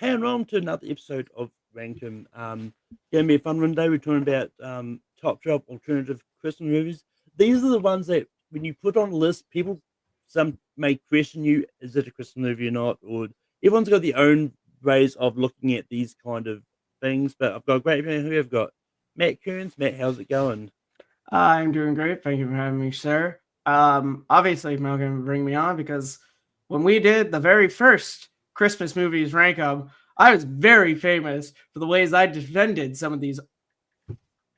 and on to another episode of Rankum. Gonna be a fun one day. We're talking about top 12 alternative Christmas movies. These are the ones that when you put on a list, people some may question you, is it a Christmas movie or not? Or everyone's got their own ways of looking at these kind of things. But I've got a great man who I've got Matt Kearns. Matt, how's it going? I'm doing great. Thank you for having me, sir. Obviously, Malcolm bring me on because when we did the very first Christmas movies rank up, I was very famous for the ways I defended some of these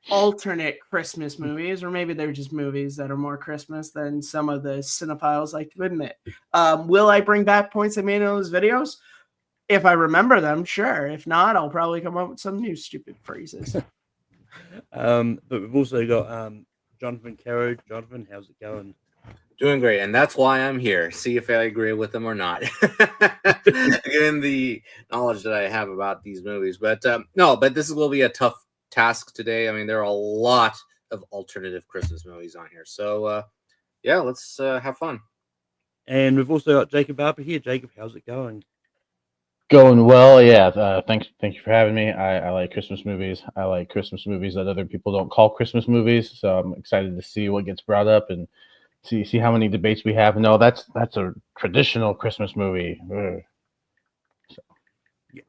alternate Christmas movies, or maybe they're just movies that are more Christmas than some of the cinephiles like to admit. Will I bring back points I made in those videos? If I remember them, sure. If not, I'll probably come up with some new stupid phrases. But we've also got Jonathan Caro. Jonathan, how's it going? Doing great, and that's why I'm here. See if I agree with them or not. Given the knowledge that I have about these movies, but this will be a tough task today. I mean, there are a lot of alternative Christmas movies on here, so let's have fun. And we've also got Jacob Barber here. Jacob, how's it going? Going well, yeah. Thank you for having me. I like Christmas movies. I like Christmas movies that other people don't call Christmas movies. So I'm excited to see what gets brought up and see how many debates we have. No, that's a traditional Christmas movie. So. Yeah.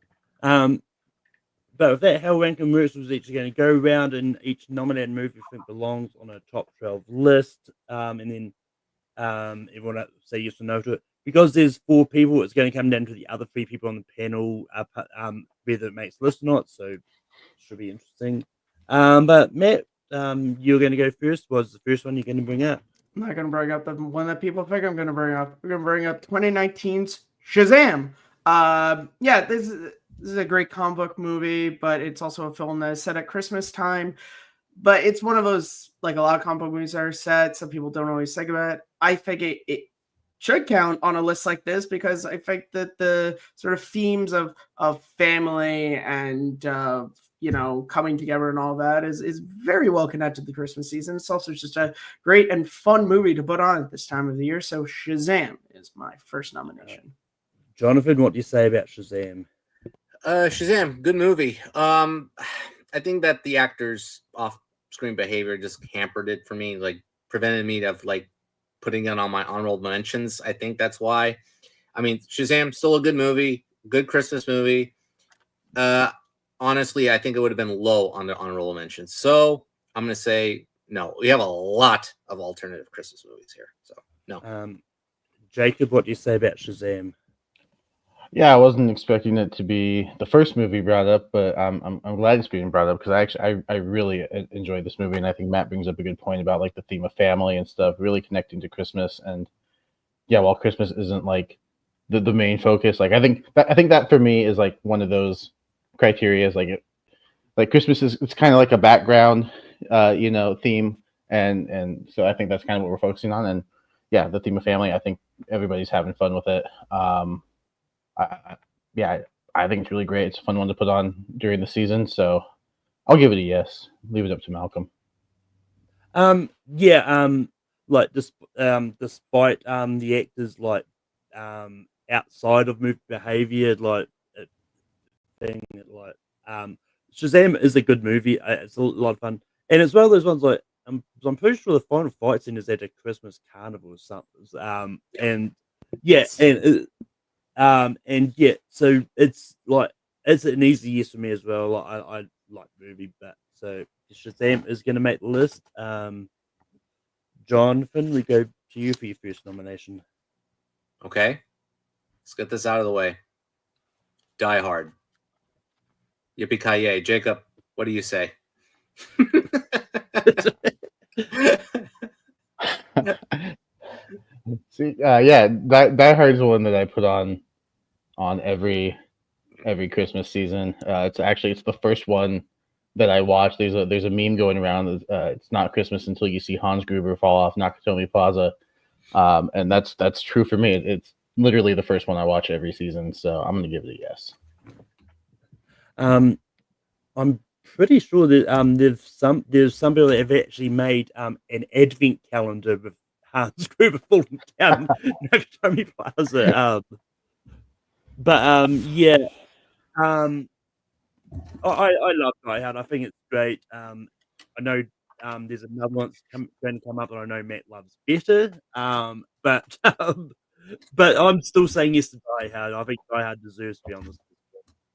But with that, how Rankin works was each going to go around and each nominated movie I think belongs on a top 12 list, and then everyone will say yes or no to it. Because there's 4 people, it's going to come down to the other 3 people on the panel, whether it makes the list or not. So it should be interesting. But Matt, you're going to go first. What's the first one you're going to bring up? I'm not going to bring up the one that people think I'm going to bring up. We're going to bring up 2019's Shazam. This is a great comic book movie, but it's also a film that is set at Christmas time. But it's one of those, like a lot of comic book movies that are set. Some people don't always think about it. I think it should count on a list like this because I think that the sort of themes of family and coming together and all that is very well connected to the Christmas season. It's also just a great and fun movie to put on at this time of the year. So Shazam is my first nomination. Jonathan, what do you say about Shazam? Shazam, good movie. I think that the actors' off-screen behavior just hampered it for me, like prevented me of like putting it on my honorable mentions. I think that's why. I mean, Shazam, still a good movie, good Christmas movie. Honestly, I think it would have been low on the honorable mentions. So I'm going to say no. We have a lot of alternative Christmas movies here. So no. Jacob, what do you say about Shazam? Yeah, I wasn't expecting it to be the first movie brought up, but I'm glad it's being brought up because I really enjoyed this movie, and I think Matt brings up a good point about like the theme of family and stuff, really connecting to Christmas. And yeah, while Christmas isn't like the main focus, like I think that for me is like one of those criteria is like Christmas is it's kind of like a background theme, and so I think that's kind of what we're focusing on. And yeah, the theme of family, I think everybody's having fun with it. I think it's really great. It's a fun one to put on during the season, so I'll give it a yes. Leave it up to Malcolm. Like despite the actors like outside of movie behavior, like thing like Shazam is a good movie. It's a lot of fun, and it's one of those ones like I'm pretty sure the final fight scene is at a Christmas carnival or something. So it's like it's an easy yes for me as well. Like, I like the movie, but so Shazam is going to make the list. Jonathan, we go to you for your first nomination. Okay, let's get this out of the way. Die Hard. Yippee-ki-yay. Jacob, what do you say? See, that Hard is one that I put on every Christmas season. It's the first one that I watched. There's a meme going around. It's not Christmas until you see Hans Gruber fall off Nakatomi Plaza, and that's true for me. It's literally the first one I watch every season, so I'm gonna give it a yes. I'm pretty sure that there's some people that have actually made an advent calendar with Hans Gruber falling down Nakatomi Plaza. I love Die Hard. I think it's great. I know there's another one that's going to come up that I know Matt loves better. But but I'm still saying yes to Die Hard. I think Die Hard deserves to be on this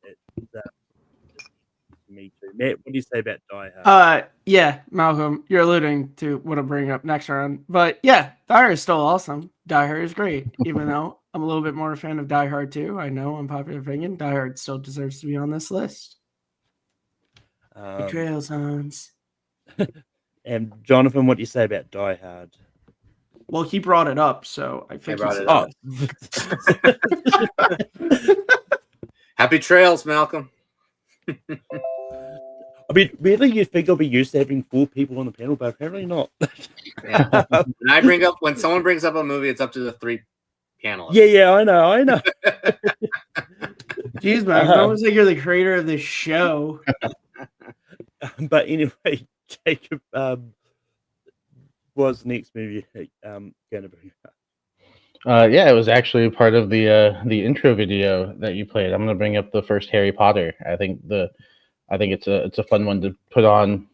list. Me too. Matt, what do you say about Die Hard? Yeah, Malcolm, you're alluding to what I'm bringing up next round. But yeah, Die Hard is still awesome. Die Hard is great, even though I'm a little bit more a fan of Die Hard 2. I know, unpopular opinion. Die Hard still deserves to be on this list. Betrayal Sons. And Jonathan, what do you say about Die Hard? Well, he brought it up, so I think brought it up. Happy trails, Malcolm. I mean, really, you think I'll be used to having 4 people on the panel, but apparently not. Yeah. When someone brings up a movie, it's up to the 3 panelists. Yeah, I know. Jeez, man, I almost like you're the creator of this show. But anyway, Jacob, what's the next movie going to bring up? Yeah, it was actually part of the intro video that you played. I'm going to bring up the first Harry Potter. I think it's a fun one to put on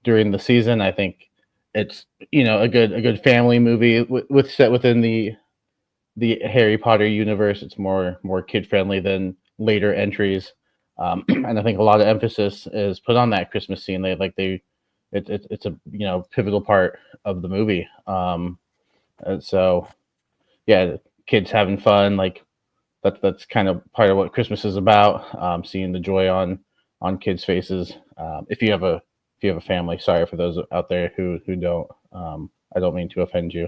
during the season. I think it's a good family movie with set within the Harry Potter universe. It's more kid friendly than later entries, and I think a lot of emphasis is put on that Christmas scene. It's a pivotal part of the movie. And so yeah, kids having fun, like that's kind of part of what Christmas is about. Seeing the joy on kids' faces. If you have a family, sorry for those out there who don't. I don't mean to offend you.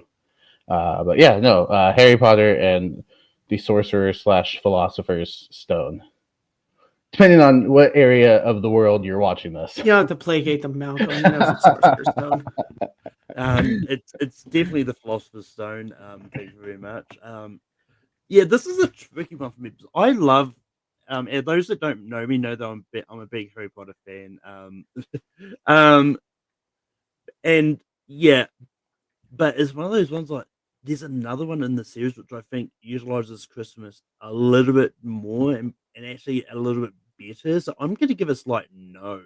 But yeah, no, Harry Potter and the Sorcerer's / Philosopher's Stone. Depending on what area of the world you're watching this. You don't have to placate them, Malcolm. He knows the Sorcerer's Stone. It's definitely the Philosopher's Stone. Thank you very much. Yeah, this is a tricky one for me. I love, and those that don't know me know that I'm a big Harry Potter fan. And yeah, but it's one of those ones like there's another one in the series which I think utilizes Christmas a little bit more and actually a little bit better. So I'm going to give a slight no.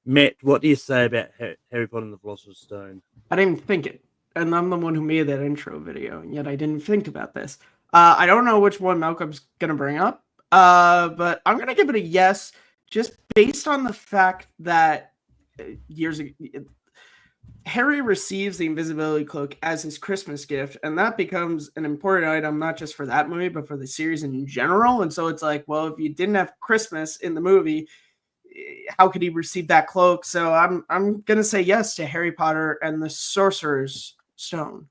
Matt, what do you say about Harry Potter and the Philosopher's Stone? I didn't even think it. And I'm the one who made that intro video, and yet I didn't think about this. I don't know which one Malcolm's going to bring up, but I'm going to give it a yes, just based on the fact that years ago, Harry receives the invisibility cloak as his Christmas gift, and that becomes an important item, not just for that movie, but for the series in general. And so it's like, well, if you didn't have Christmas in the movie, how could he receive that cloak? So I'm gonna say yes to Harry Potter and the Sorcerer's Stone.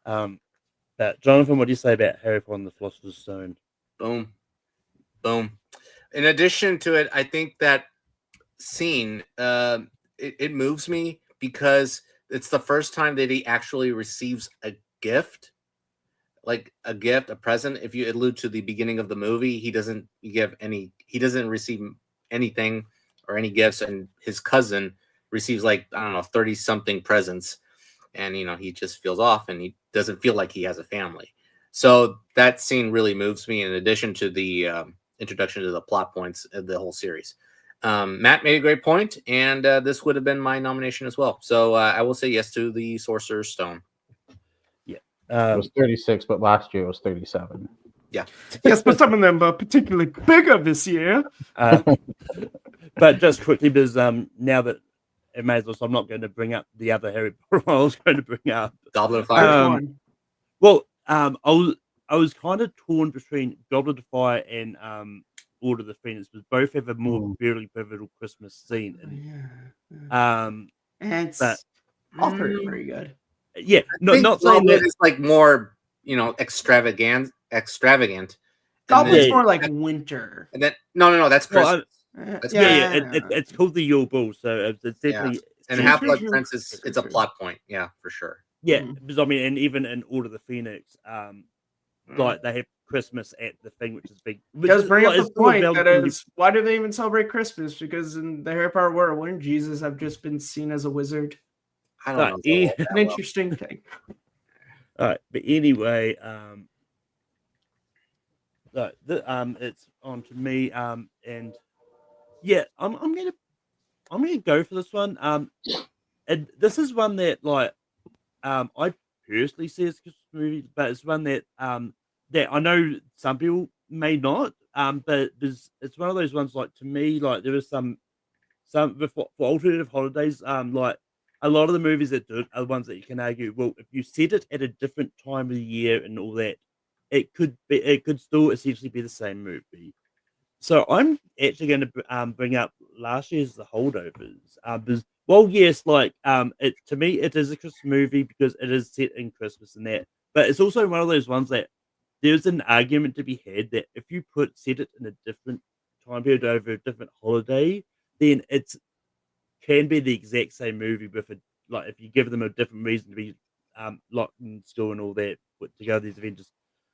Jonathan, what do you say about Harry Potter and the Philosopher's Stone? Boom. In addition to it, I think that scene it moves me because it's the first time that he actually receives a gift, like a present. If you allude to the beginning of the movie, he doesn't receive anything or any gifts, and his cousin receives 30 something presents, and he just feels off and he doesn't feel like he has a family. So that scene really moves me, in addition to the introduction to the plot points of the whole series. Matt made a great point, and this would have been my nomination as well. So I will say yes to the Sorcerer's Stone. Yeah, it was 36, but last year it was 37. Yeah. Yes, but some of them are particularly bigger this year. But just quickly, because now that it may as well, so I'm not going to bring up the other Harry Potter one I was going to bring up. Goblet of Fire. Well, I was kind of torn between Goblet of Fire and Order of the Phoenix, but both have a more very pivotal Christmas scene. And it's all three are very good. Yeah, not saying that it's like more extravagant. Goblet's more like winter. And then no, that's Christmas. It's called the Yule Ball, so it's definitely. And Half-Blood Prince it's a plot point, yeah, for sure. Yeah, because I mean, and even in Order of the Phoenix, like they have Christmas at the thing, which is big. Because bring up the point that is, why do they even celebrate Christmas? Because in the Harry Potter world, wouldn't Jesus have just been seen as a wizard? I don't know. An interesting thing. All right, but anyway, it's on to me. And yeah, I'm gonna go for this one. And this is one that I personally see as a Christmas movie, but it's one that I know some people may not. But it's one of those ones like to me like there is some for alternative holidays. Like a lot of the movies that do it are the ones that you can argue. Well, if you set it at a different time of the year and all that, it could still essentially be the same movie. So I'm actually going to bring up last year's The Holdovers. Because, well, yes, it to me it is a Christmas movie because it is set in Christmas and that, but it's also one of those ones that there's an argument to be had that if you set it in a different time period over a different holiday, then it's can be the exact same movie with a like if you give them a different reason to be locked in school and all that put together these adventures.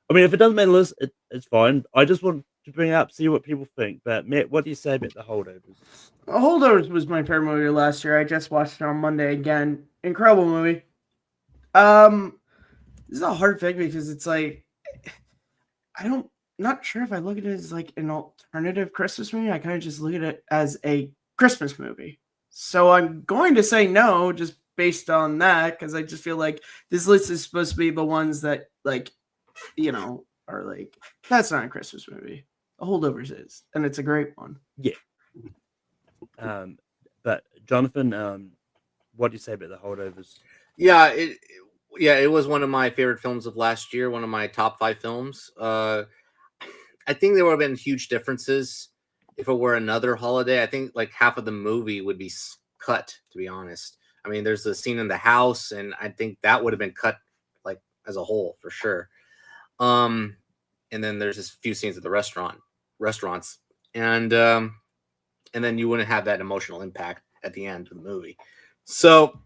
I mean, if it doesn't matter, it's fine. I just want to bring it up, see what people think. But Matt, what do you say about The Holdovers? Holdovers was my favorite movie last year. I just watched it on Monday again. Incredible movie. This is a hard thing because it's like not sure if I look at it as like an alternative Christmas movie. I kind of just look at it as a Christmas movie. So I'm going to say no, just based on that, because I just feel like this list is supposed to be the ones that are like that's not a Christmas movie. The Holdovers is, and it's a great one. Yeah. But Jonathan, what do you say about The Holdovers? Yeah, it was one of my favorite films of last year. One of my top 5 films. I think there would have been huge differences if it were another holiday. I think like half of the movie would be cut, to be honest. I mean, there's the scene in the house, and I think that would have been cut like as a whole for sure. And then there's just a few scenes at the restaurants, and then you wouldn't have that emotional impact at the end of the movie. So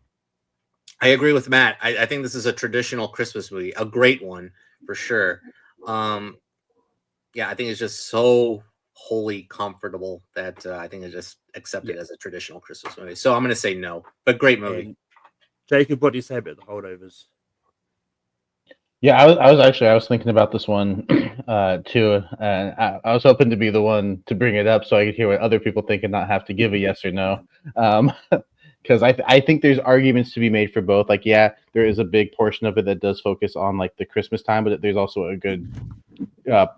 I agree with Matt. I think this is a traditional Christmas movie, a great one for sure. Yeah, I think it's just so wholly comfortable that I think it's just accepted as a traditional Christmas movie. So I'm going to say no, but great movie. And Jacob, what do you say about The Holdovers? Yeah, I was thinking about this one too, and I was hoping to be the one to bring it up so I could hear what other people think and not have to give a yes or no. Because I think there's arguments to be made for both. Like, yeah, there is a big portion of it that does focus on like the Christmas time, but there's also a good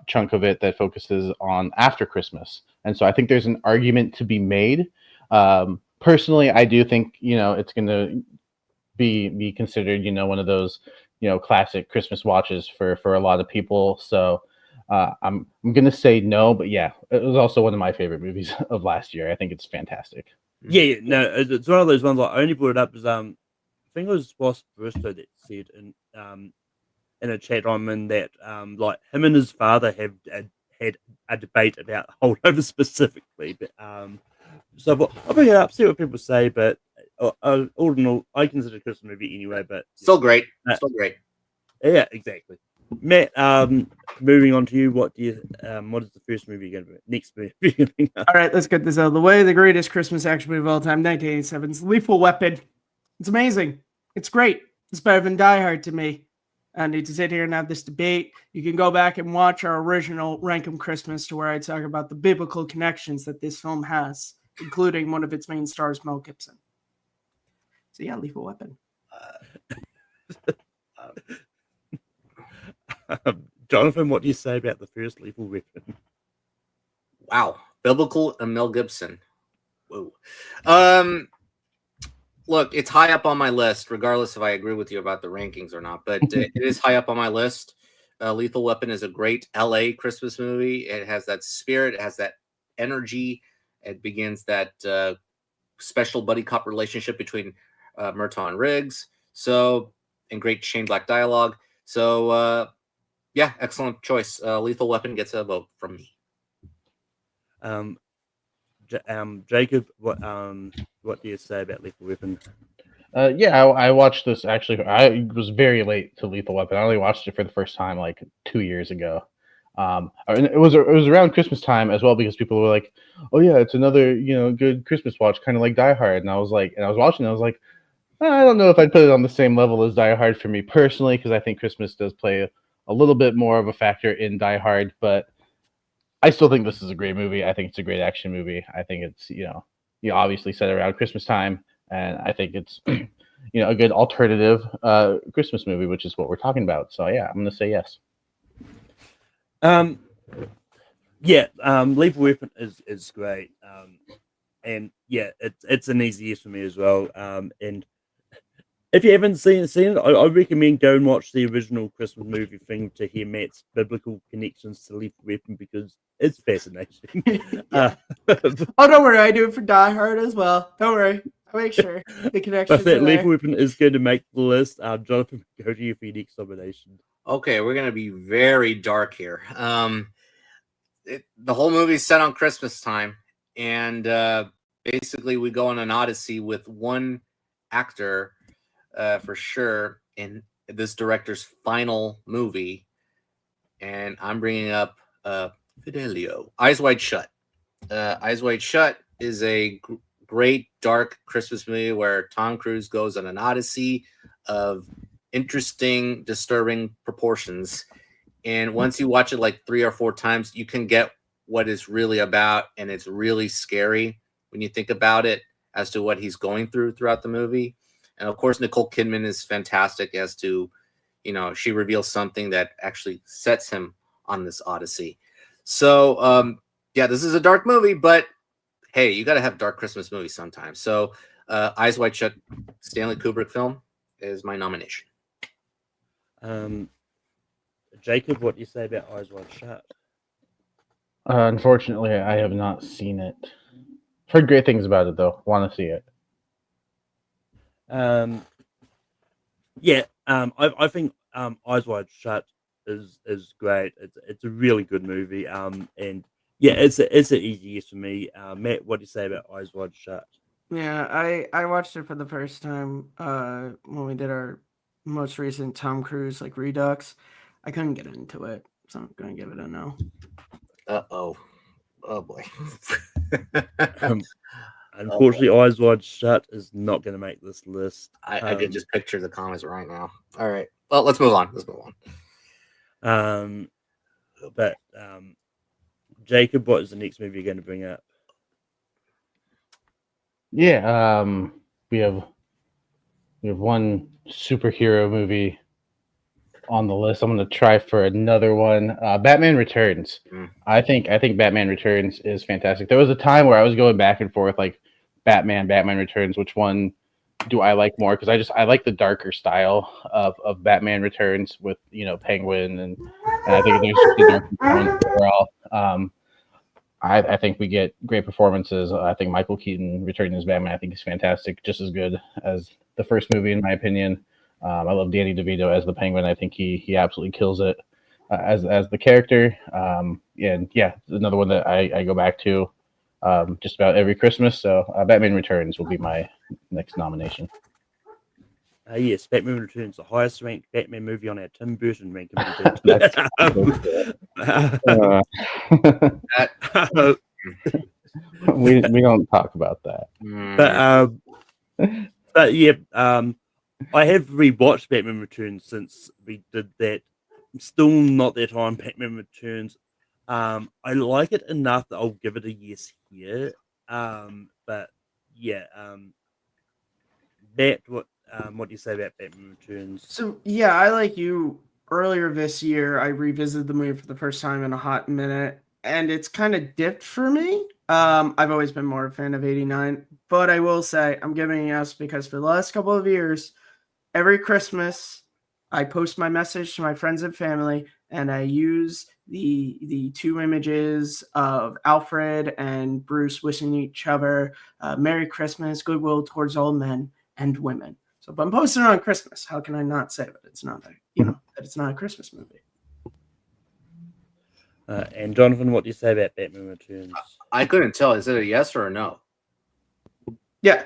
chunk of it that focuses on after Christmas. And so I think there's an argument to be made. Personally, I do think it's going to be considered one of those classic Christmas watches for a lot of people. So I'm going to say no, but yeah, it was also one of my favorite movies of last year. I think it's fantastic. Yeah, no, it's one of those ones. Like, I only brought it up because I think it was Ross Bristow that said in a chat I'm in that like him and his father have had a debate about Holdover specifically. But so I'll bring it up, see what people say. But all in all, I consider it a Christmas movie anyway. But still great, still great. Yeah, exactly. Matt, moving on to you. What is the first movie you're going to be? Next movie. All right, let's get this out of the way. The greatest Christmas action movie of all time, 1987's Lethal Weapon. It's amazing. It's great. It's better than Die Hard to me. I need to sit here and have this debate. You can go back and watch our original Rankum Christmas to where I talk about the biblical connections that this film has, including one of its main stars, Mel Gibson. So yeah, Lethal Weapon. Jonathan, what do you say about the first Lethal Weapon? Wow, biblical and Mel Gibson. Whoa. Look, it's high up on my list, regardless if I agree with you about the rankings or not. But it is high up on my list. Lethal Weapon is a great LA Christmas movie. It has that spirit. It has that energy. It begins that special buddy cop relationship between Murtaugh and Riggs. And great Shane Black dialogue. So, yeah, excellent choice. Lethal Weapon gets a vote from me. Jacob, what do you say about Lethal Weapon? Yeah, I watched this actually. I was very late to Lethal Weapon. I only watched it for the first time like 2 years ago. It was around Christmas time as well because people were like, "Oh yeah, it's another good Christmas watch, kind of like Die Hard." And I was like, I was like, I don't know if I'd put it on the same level as Die Hard for me personally because I think Christmas does play a little bit more of a factor in Die Hard, but I still think this is a great movie. I think it's a great action movie. I think it's, you obviously set around Christmas time, and I think it's, a good alternative Christmas movie, which is what we're talking about. So yeah, I'm gonna say yes. Lethal Weapon is great. And yeah, it's an easy yes for me as well. And if you haven't seen it, I recommend go and watch the original Christmas movie thing to hear Matt's biblical connections to Lethal Weapon, because it's fascinating. Yeah. Oh, don't worry, I do it for Die Hard as well. Don't worry, I make sure the connections But that are there. Lethal Weapon is going to make the list. Jonathan, go to you for your next nomination. Okay, we're gonna be very dark here. The whole movie is set on Christmas time, and basically we go on an odyssey with one actor for sure in this director's final movie, and I'm bringing up Fidelio, Eyes Wide Shut. Eyes Wide Shut is a great dark Christmas movie where Tom Cruise goes on an odyssey of interesting, disturbing proportions. And once you watch it like 3 or 4 times, you can get what it's really about, and it's really scary when you think about it as to what he's going throughout the movie. And of course, Nicole Kidman is fantastic as to, she reveals something that actually sets him on this odyssey. So, this is a dark movie, but hey, you got to have dark Christmas movies sometimes. So, Eyes Wide Shut, Stanley Kubrick film, is my nomination. Jacob, what do you say about Eyes Wide Shut? Unfortunately, I have not seen it. Heard great things about it though. Want to see it. I think Eyes Wide Shut is great. It's a really good movie. And yeah, it's an easy yes for me. Matt, what do you say about Eyes Wide Shut? Yeah, I watched it for the first time when we did our most recent Tom Cruise Redux. I couldn't get into it, so I'm gonna give it a no. Oh boy. Unfortunately, Eyes Wide Shut is not going to make this list. I can just picture the comments right now. All right. Well, let's move on. But Jacob, what is the next movie you're going to bring up? Yeah, we have one superhero movie on the list. I'm going to try for another one. Batman Returns. I think Batman Returns is fantastic. There was a time where I was going back and forth like Batman Returns. Which one do I like more? Because I like the darker style of Batman Returns with Penguin, and I think there's just a dark component overall. I think we get great performances. I think Michael Keaton returning as Batman, I think he's fantastic, just as good as the first movie in my opinion. I love Danny DeVito as the Penguin. I think he absolutely kills it as the character. And yeah, another one that I go back to just about every Christmas. So Batman Returns will be my next nomination. Yes, Batman Returns, the highest ranked Batman movie on our Tim Burton ranking. We don't talk about that. But yeah, I have rewatched Batman Returns since we did that. I'm still not that high on Batman Returns. I like it enough that I'll give it a yes here. But yeah, Matt, what do you say about Batman Returns? So yeah, I like you. Earlier this year, I revisited the movie for the first time in a hot minute, and it's kind of dipped for me. I've always been more a fan of '89, but I will say I'm giving a yes because for the last couple of years, every Christmas, I post my message to my friends and family, and I use the 2 images of Alfred and Bruce wishing each other Merry Christmas, goodwill towards all men and women. So if I'm posting it on Christmas, how can I not say that it's not that it's not a Christmas movie? And Jonathan, what do you say about Batman Returns? I couldn't tell. Is it a yes or a no? Yeah.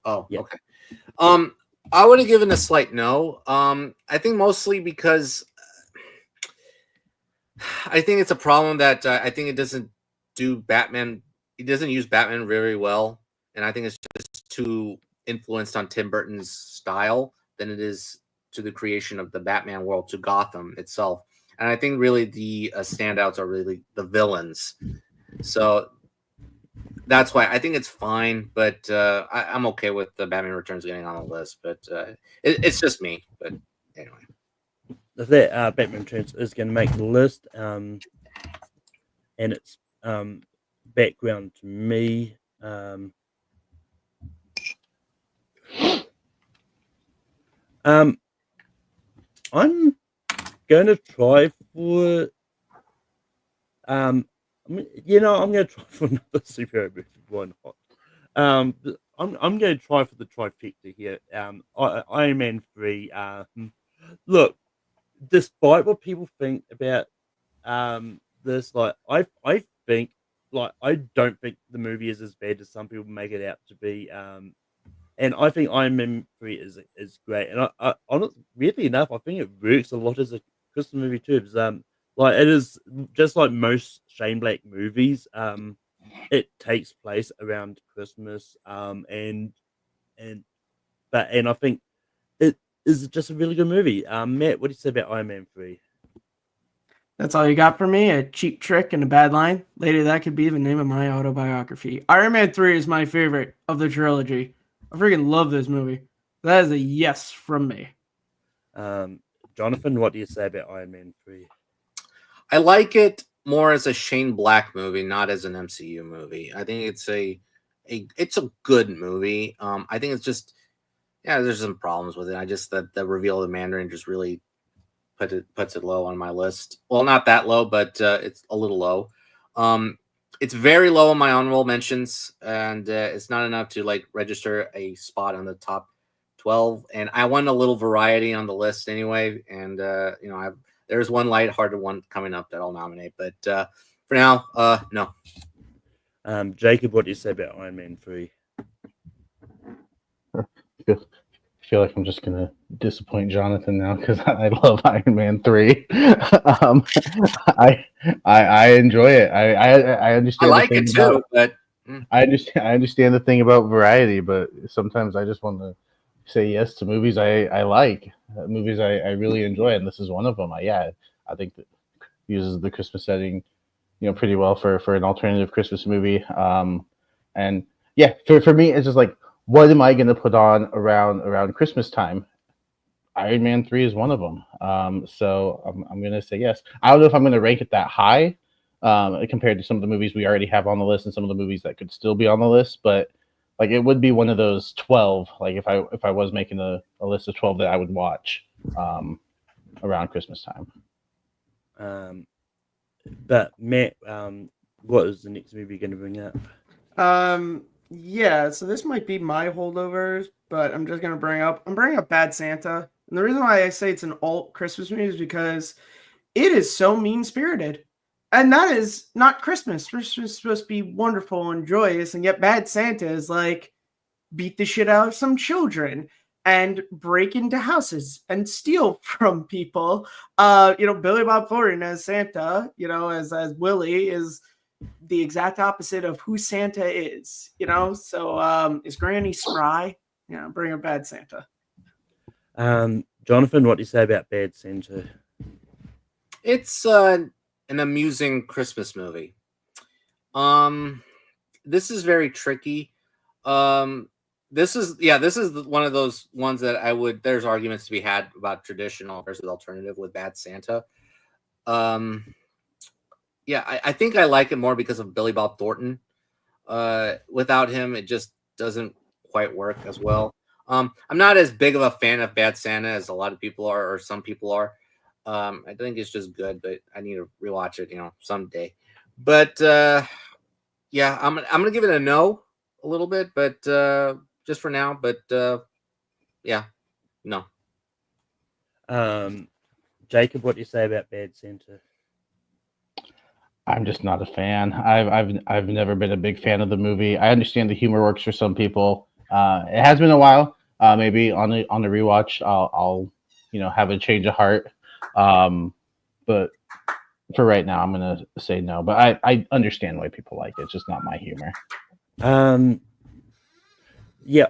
Oh, yeah. Okay. I would have given a slight no. I think mostly because I think it's a problem that I think it doesn't do Batman. It doesn't use Batman very well, and I think it's just too influenced on Tim Burton's style than it is to the creation of the Batman world, to Gotham itself. and I think really the standouts are really the villains. So that's why I think it's fine, but I'm okay with the Batman Returns getting on the list. But it's just me. But anyway, That Batman Returns is going to make the list, and its background to me. I'm going to try for I'm going to try for another superhero movie. Why not? I'm going to try for the trifecta here. Iron Man 3. Look, despite what people think about this, like I think, like, I don't think the movie is as bad as some people make it out to be. And I think Iron Man 3 is great. And I honestly, weirdly enough, I think it works a lot as a Christmas movie too. Because, like, it is just like most Shane Black movies. It takes place around Christmas. And I think it is just a really good movie. Matt, what do you say about Iron Man 3? That's all you got for me? A cheap trick and a bad line? Later, that could be the name of my autobiography. Iron Man 3 is my favorite of the trilogy. I freaking love this movie. That is a yes from me. Jonathan, what do you say about Iron Man 3? I like it more as a Shane Black movie, not as an MCU movie. I think it's it's a good movie. I think it's just, there's some problems with it. I just, that the reveal of the Mandarin just really puts it low on my list. Well, not that low, but it's a little low. It's very low on my honorable mentions, and it's not enough to like register a spot on the top 12. And I want a little variety on the list anyway. And there's one lighthearted one coming up that I'll nominate, but for now, no. Jacob, what do you say about Iron Man 3? I feel like I'm just gonna disappoint Jonathan now because I love Iron Man 3. I enjoy it. I understand. I like it too, but I understand the thing about variety, but sometimes I just want to say yes to movies I like, movies I really enjoy, and this is one of them. I think that uses the Christmas setting, pretty well for an alternative Christmas movie. And yeah, for me, it's just like, what am I going to put on around Christmas time? Iron Man 3 is one of them. So I'm going to say yes. I don't know if I'm going to rank it that high compared to some of the movies we already have on the list and some of the movies that could still be on the list. But like, it would be one of those 12. Like if I was making a list of 12 that I would watch around Christmas time. But Matt, what is the next movie you're going to bring up? Yeah, so this might be my holdovers, but I'm just gonna bring up Bad Santa. And the reason why I say it's an alt Christmas movie is because it is so mean-spirited. And that is not Christmas. Christmas is supposed to be wonderful and joyous, and yet Bad Santa is like beat the shit out of some children and break into houses and steal from people. Billy Bob Thornton as Santa, as Willie is the exact opposite of who Santa is, So is Granny spry? Bring a Bad Santa. Jonathan, what do you say about Bad Santa? It's an amusing Christmas movie. This is very tricky. This is one of those ones that there's arguments to be had about traditional versus alternative with Bad Santa. I think I like it more because of Billy Bob Thornton. Without him, it just doesn't quite work as well. I'm not as big of a fan of Bad Santa as a lot of people are, or some people are. I think it's just good, but I need to rewatch it, someday. But I'm gonna give it a no a little bit, but just for now. But no. Jacob, what do you say about Bad Santa? I'm just not a fan. I've never been a big fan of the movie. I understand the humor works for some people. It has been a while. Maybe on the rewatch, I'll have a change of heart. But for right now, I'm gonna say no. But I understand why people like it. It's just not my humor. Yeah,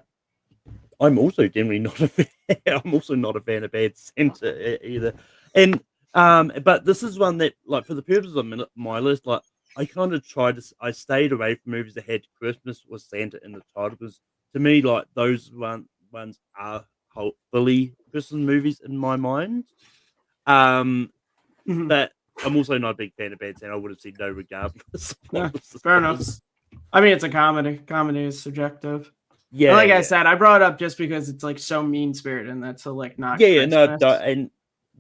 I'm also generally not a fan. I'm also not a fan of Bad Santa either. And But this is one that, like, for the purposes of my list, like, I kind of I stayed away from movies that had Christmas or Santa in the title because to me, like, those ones are fully Christmas movies in my mind. But I'm also not a big fan of Bad Santa. I would have said no regardless. Yeah, fair enough. I mean, it's a comedy. Comedy is subjective. Yeah, and like I said, I brought it up just because it's like so mean spirited, and that's so like not. Yeah, no, Christmas. and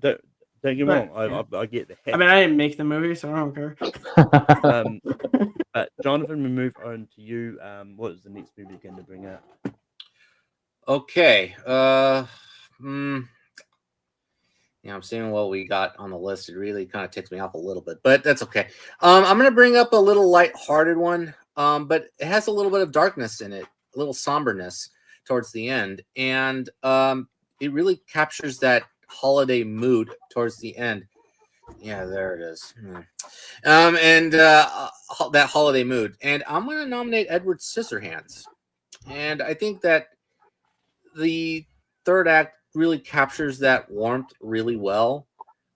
don't get me wrong. I get that. I mean, I didn't make the movie, so I don't care. But Jonathan, we move on to you. What is the next movie you're going to bring up? Okay. Yeah, I'm seeing what we got on the list. It really kind of ticks me off a little bit, but that's okay. I'm going to bring up a little lighthearted one, but it has a little bit of darkness in it, a little somberness towards the end, and it really captures that holiday mood towards the end. Yeah, there it is. And that holiday mood. And I'm going to nominate Edward Scissorhands. And I think that the third act really captures that warmth really well,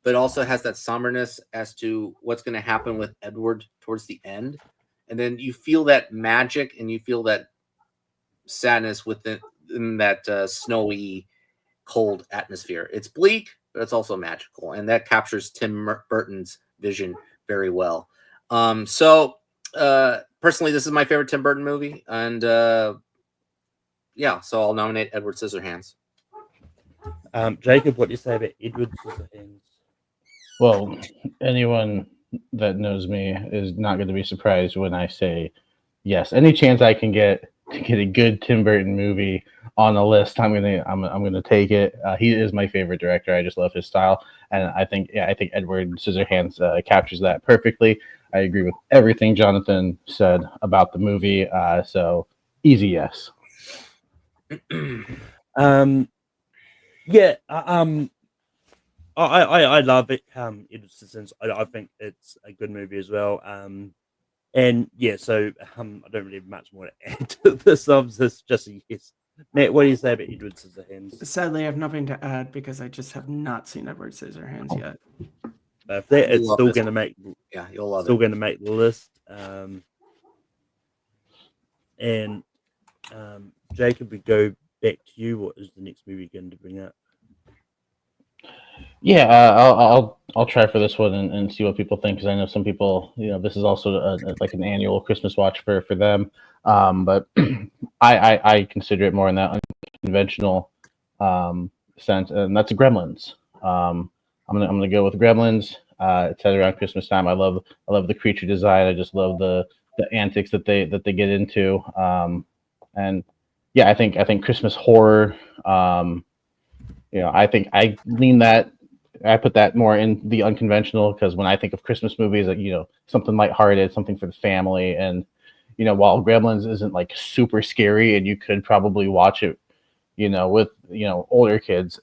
but also has that somberness as to what's going to happen with Edward towards the end. And then you feel that magic and you feel that sadness within that snowy, cold atmosphere. It's bleak, but it's also magical. And that captures Tim Burton's vision very well. So personally, this is my favorite Tim Burton movie. And yeah, so I'll nominate Edward Scissorhands. Jacob, what do you say about Edward Scissorhands? Well, anyone that knows me is not going to be surprised when I say yes. Any chance I can get to get a good Tim Burton movie on the list, I'm gonna take it. He is my favorite director. I just love his style, and I think Edward Scissorhands captures that perfectly. I agree with everything Jonathan said about the movie. So easy yes. Yeah, I love it. Edward Scissorhands. I think it's a good movie as well. And yeah, so I don't really have much more to add to this. This just a yes. Matt, what do you say about Edward Scissorhands? Sadly, I have nothing to add because I just have not seen Edward Scissorhands yet. But if that, it's still going to make, you'll love still going to make the list. And Jacob, we go back to you. What is the next movie you're going to bring up? Yeah, I'll try for this one and see what people think, because I know some people, this is also like an annual Christmas watch for them. But I consider it more in that unconventional sense, and that's Gremlins. I'm gonna go with Gremlins. It's set around Christmas time. I love the creature design. I just love the antics that they get into. And yeah, I think Christmas horror. I think I lean that. I put that more in the unconventional, because when I think of Christmas movies, something lighthearted, something for the family, and while Gremlins isn't like super scary, and you could probably watch it, with older kids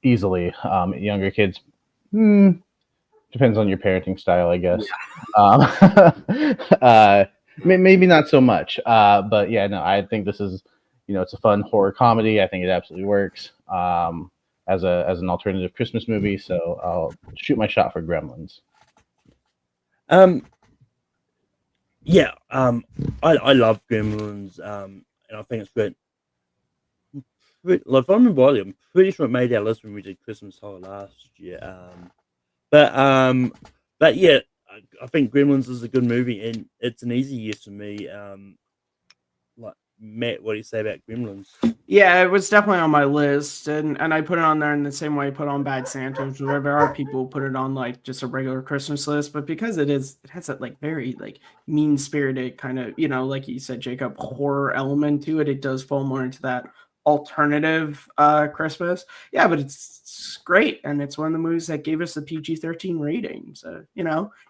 easily. Younger kids, depends on your parenting style, I guess. Yeah. Maybe not so much, but yeah, no, I think this is, it's a fun horror comedy. I think it absolutely works. As an alternative Christmas movie, so I'll shoot my shot for Gremlins. Yeah, I love Gremlins, and I think it's great. Like, if I remember rightly, I'm pretty sure it made our list when we did Christmas Horror last year. But yeah, I think Gremlins is a good movie, and it's an easy yes for me. Like, Matt, what do you say about Gremlins? Yeah, it was definitely on my list, and I put it on there in the same way I put on Bad Santa, which there are people who put it on like just a regular Christmas list, but because it has that like very like mean spirited kind of, like you said, Jacob, horror element to it. It does fall more into that alternative Christmas. Yeah, but it's great, and it's one of the movies that gave us the PG-13 rating. So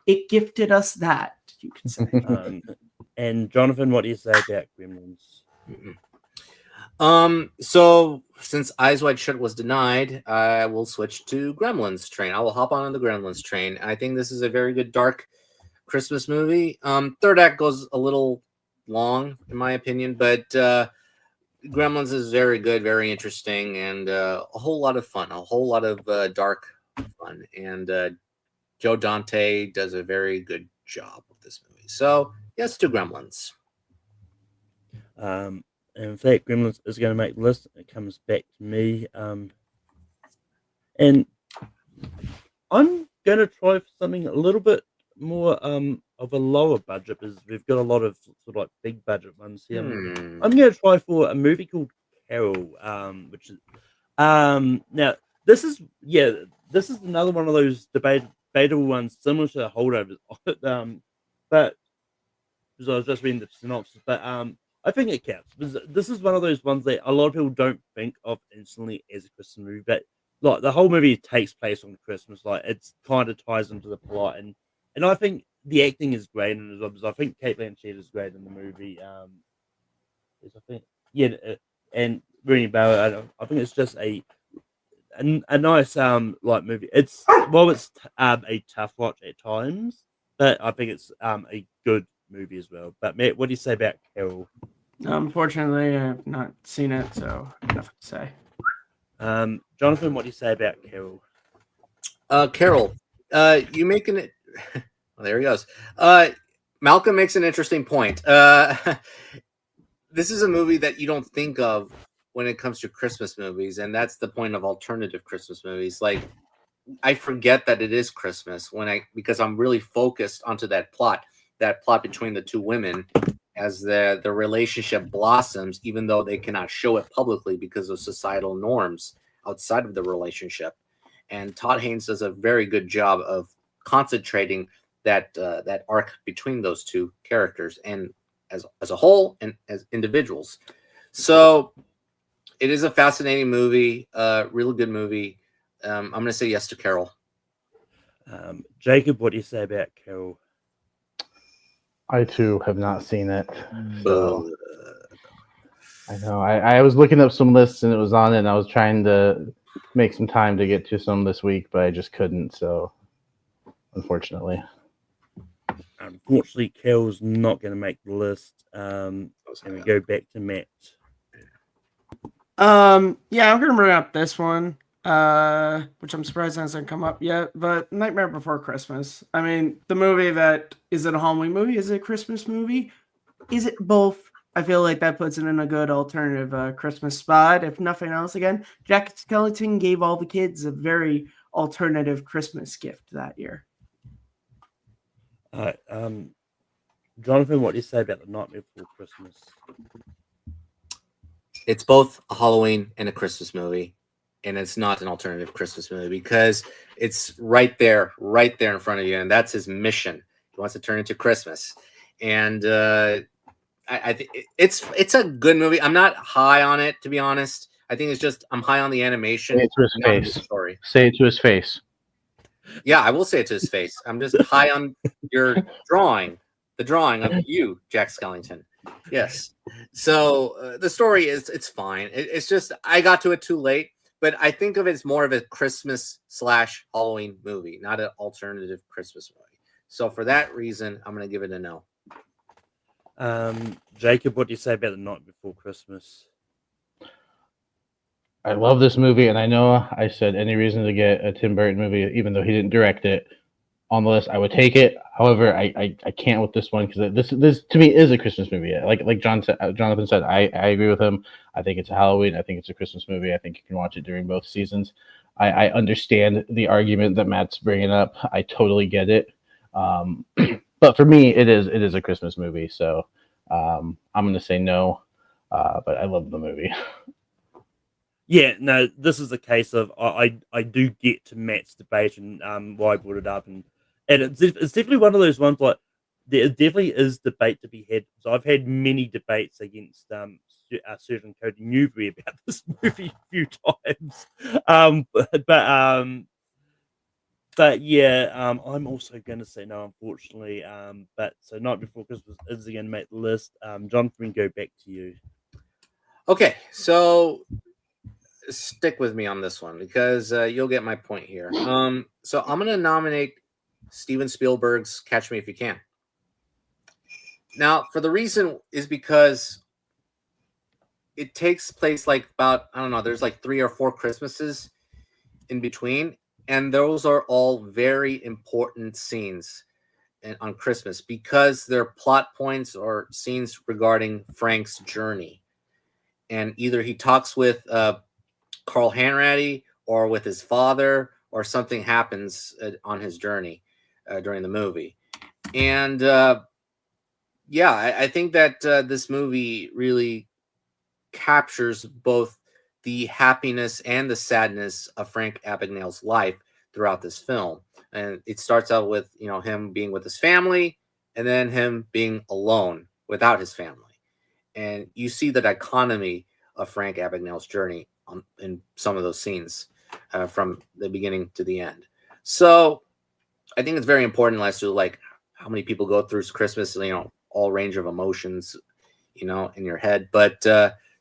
it gifted us that, you could say. And Jonathan, what do you say about Gremlins? So since Eyes Wide Shut was denied, I will switch to Gremlins train. I will hop on the Gremlins train. I think this is a very good dark Christmas movie. Third act goes a little long, in my opinion, but Gremlins is very good, very interesting, and a whole lot of fun, a whole lot of dark fun. And Joe Dante does a very good job with this movie. So yes to Gremlins. In fact, Gremlins is going to make the list. It comes back to me. And I'm going to try for something a little bit more of a lower budget, because we've got a lot of sort of like big budget ones here. I'm going to try for a movie called Carol, which is now this is another one of those debatable ones similar to Holdovers, but because I was just reading the synopsis, but I think it counts because this is one of those ones that a lot of people don't think of instantly as a Christmas movie, but like the whole movie takes place on Christmas, like it's kind of ties into the plot, and I think the acting is great in it. I think Kate Blanchett is great in the movie. I think and Rooney Barrow. I think it's just a nice like movie. It's a tough watch at times, but I think it's a good movie as well. But Matt, what do you say about Carol? Unfortunately, I've not seen it, so nothing to say. Jonathan, what do you say about Carol? Carol, you making it? Well, there he goes. Malcolm makes an interesting point. This is a movie that you don't think of when it comes to Christmas movies, and that's the point of alternative Christmas movies. Like, I forget that it is Christmas because I'm really focused onto that plot between the two women as the relationship blossoms, even though they cannot show it publicly because of societal norms outside of the relationship. And Todd Haynes does a very good job of concentrating that arc between those two characters and as a whole and as individuals. So it is a fascinating movie, really good movie. I'm going to say yes to Carol. Jacob, what do you say about Carol? I too have not seen it. So I know I was looking up some lists and it was on it, and I was trying to make some time to get to some this week, but I just couldn't. So unfortunately, Carol's not going to make the list. And we go back to Matt. Yeah, I'm gonna bring up this one, which I'm surprised hasn't come up yet. But Nightmare Before Christmas. I mean, the movie that is it a Halloween movie? Is it a Christmas movie? Is it both? I feel like that puts it in a good alternative Christmas spot. If nothing else, again, Jack Skellington gave all the kids a very alternative Christmas gift that year. All right, Jonathan, what do you say about The Nightmare Before Christmas? It's both a Halloween and a Christmas movie, and it's not an alternative Christmas movie because it's right there in front of you, and that's his mission. He wants to turn into Christmas, and I think it's a good movie. I'm not high on it, to be honest. I think it's just I'm high on the animation. say it to his face. Story. Say it to his face. Yeah, I will say it to his face. I'm just high on your drawing, the drawing of you, Jack Skellington. Yes. So the story it's fine. It's just I got to it too late, but I think of it as more of a Christmas / Halloween movie, not an alternative Christmas movie. So for that reason, I'm going to give it a no. Jacob, what do you say about The Night Before Christmas? I love this movie, and I know I said any reason to get a Tim Burton movie, even though he didn't direct it, on the list, I would take it. However, I can't with this one because this to me is a Christmas movie. Like Jonathan said, I agree with him. I think it's a Halloween. I think it's a Christmas movie. I think you can watch it during both seasons. I understand the argument that Matt's bringing up. I totally get it. But for me, it is a Christmas movie. So I'm going to say no. But I love the movie. Yeah, no, this is a case of I do get to Matt's debate and why I brought it up, and it's definitely one of those ones like there definitely is debate to be had. So I've had many debates against certain Cody Newbury about this movie a few times, but yeah, I'm also going to say no, unfortunately. But so Night Before Christmas is going to make the list. Jonathan, go back to you. Okay, so stick with me on this one because you'll get my point here. So I'm going to nominate Steven Spielberg's Catch Me If You Can. Now, for the reason is because it takes place like about, I don't know, there's like 3 or 4 Christmases in between. And those are all very important scenes on Christmas because they're plot points or scenes regarding Frank's journey. And either he talks with Carl Hanratty or with his father, or something happens on his journey during the movie. And yeah, I think that this movie really captures both the happiness and the sadness of Frank Abagnale's life throughout this film. And it starts out with, you know, him being with his family and then him being alone without his family. And you see the dichotomy of Frank Abagnale's journey in some of those scenes from the beginning to the end. So I think it's very important as to like how many people go through Christmas, you know, all range of emotions, you know, in your head. But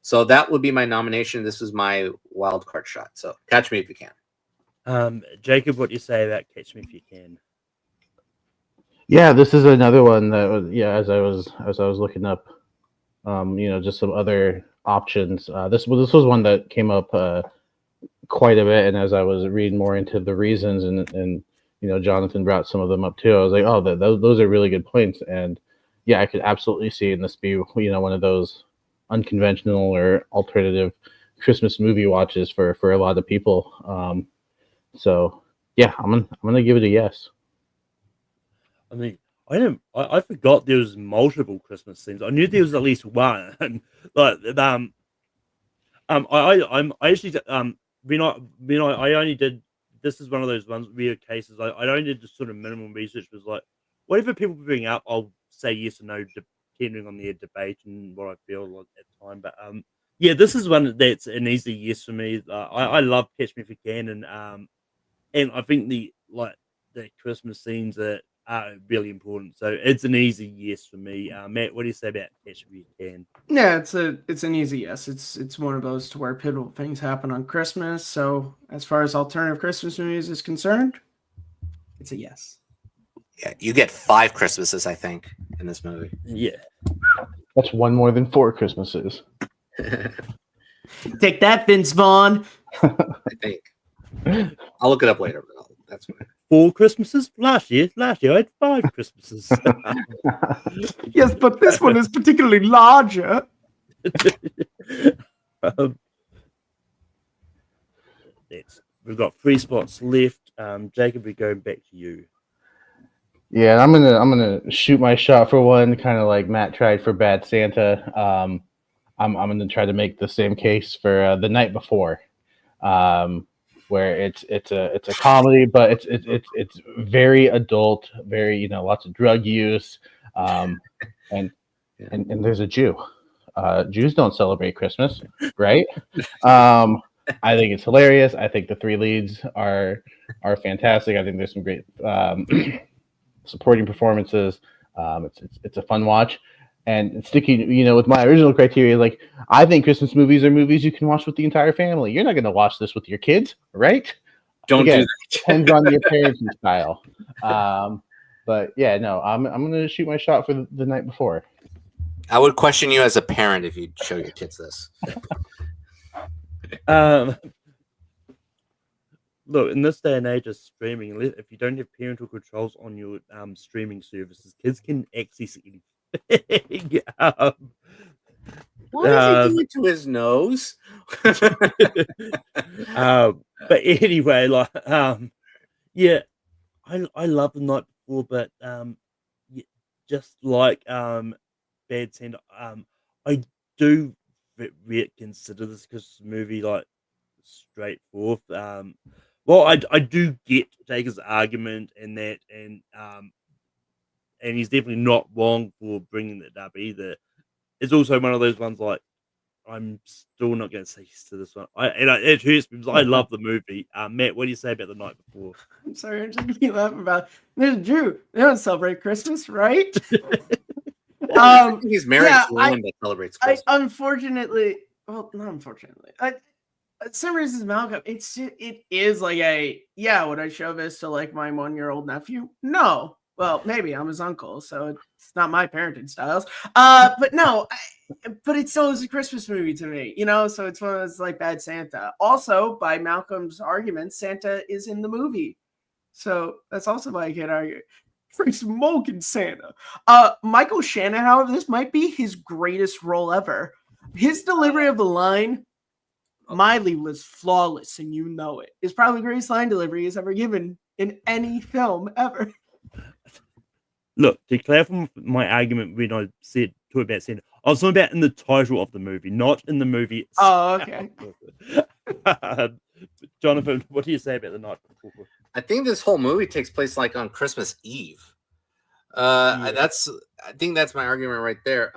so that would be my nomination. This was my wild card shot. So Catch Me If You Can. Jacob, what do you say about Catch Me If You Can? Yeah, this is another one that was, yeah, as I was looking up, you know, just some other options. This was one that came up quite a bit, and as I was reading more into the reasons, and you know, Jonathan brought some of them up too. I was like, oh, those are really good points, and yeah, I could absolutely see in this be, you know, one of those unconventional or alternative Christmas movie watches for a lot of people. So yeah, I'm gonna give it a yes. I mean, I forgot there was multiple Christmas scenes. I knew there was at least one. Like I actually I only did, this is one of those weird cases. I only did just sort of minimum research. Was like, whatever people bring up, I'll say yes or no depending on their debate and what I feel like at the time. But yeah, this is one that's an easy yes for me. I love Catch Me If You Can, and I think the Christmas scenes are really important. So it's an easy yes for me. Matt, what do you say about Catch Me If You Can? Yeah, it's an easy yes. It's one of those to where pivotal things happen on Christmas. So as far as alternative Christmas movies is concerned, it's a yes. Yeah, you get 5 Christmases, I think, in this movie. Yeah. That's one more than 4 Christmases. Take that, Vince Vaughn. I think. I'll look it up later, but that's fine. 4 Christmases last year. Last year I had 5 Christmases. Yes, but this one is particularly larger. We've got 3 spots left. Jacob, we're going back to you. Yeah, and I'm gonna shoot my shot for one, kind of like Matt tried for Bad Santa. I'm gonna try to make the same case for The Night Before, where it's a comedy, but it's very adult, very, you know, lots of drug use, and there's a Jew. Jews don't celebrate Christmas, right? I think it's hilarious. I think the 3 leads are fantastic. I think there's some great supporting performances. It's a fun watch, and sticking, you know, with my original criteria, like, I think Christmas movies are movies you can watch with the entire family. You're not going to watch this with your kids, right? Don't Again, do that. depends on your parenting style. But yeah, no, I'm going to shoot my shot for The Night Before. I would question you as a parent if you show your kids this. Look, in this day and age of streaming, if you don't have parental controls on your streaming services, kids can access anything. Why is he doing it to his nose? But anyway, like, yeah, I love The Night Before, but yeah, just like Bad Santa, I do consider this Christmas movie like straightforward. Well, I do get Jacob's argument and that, and he's definitely not wrong for bringing it up either. It's also one of those ones like, I'm still not going to say yes to this one. It hurts me because I love the movie. Matt, what do you say about The Night Before? I'm sorry, I'm just gonna be laughing about. There's a Jew. They don't celebrate Christmas, right? He's married yeah, to one that celebrates Christmas. Unfortunately, well, not unfortunately. Some reasons, Malcolm, it is like would I show this to like my 1-year-old nephew? No, Well, maybe I'm his uncle, so it's not my parenting styles. But no, but it still is a Christmas movie to me, you know. So it's one of those like Bad Santa. Also, by Malcolm's argument, Santa is in the movie, so that's also why I can't argue. Free smoking Santa. Michael Shannon, however, this might be his greatest role ever. His delivery of the line, Miley was flawless, and you know it. It's probably the greatest line delivery he's ever given in any film ever. Look, to clarify my argument when I said to about Santa, I was talking about in the title of the movie, not in the movie Oh, itself. okay. Jonathan, what do you say about the night before? I think this whole movie takes place like on Christmas Eve. Yeah. I think that's my argument right there.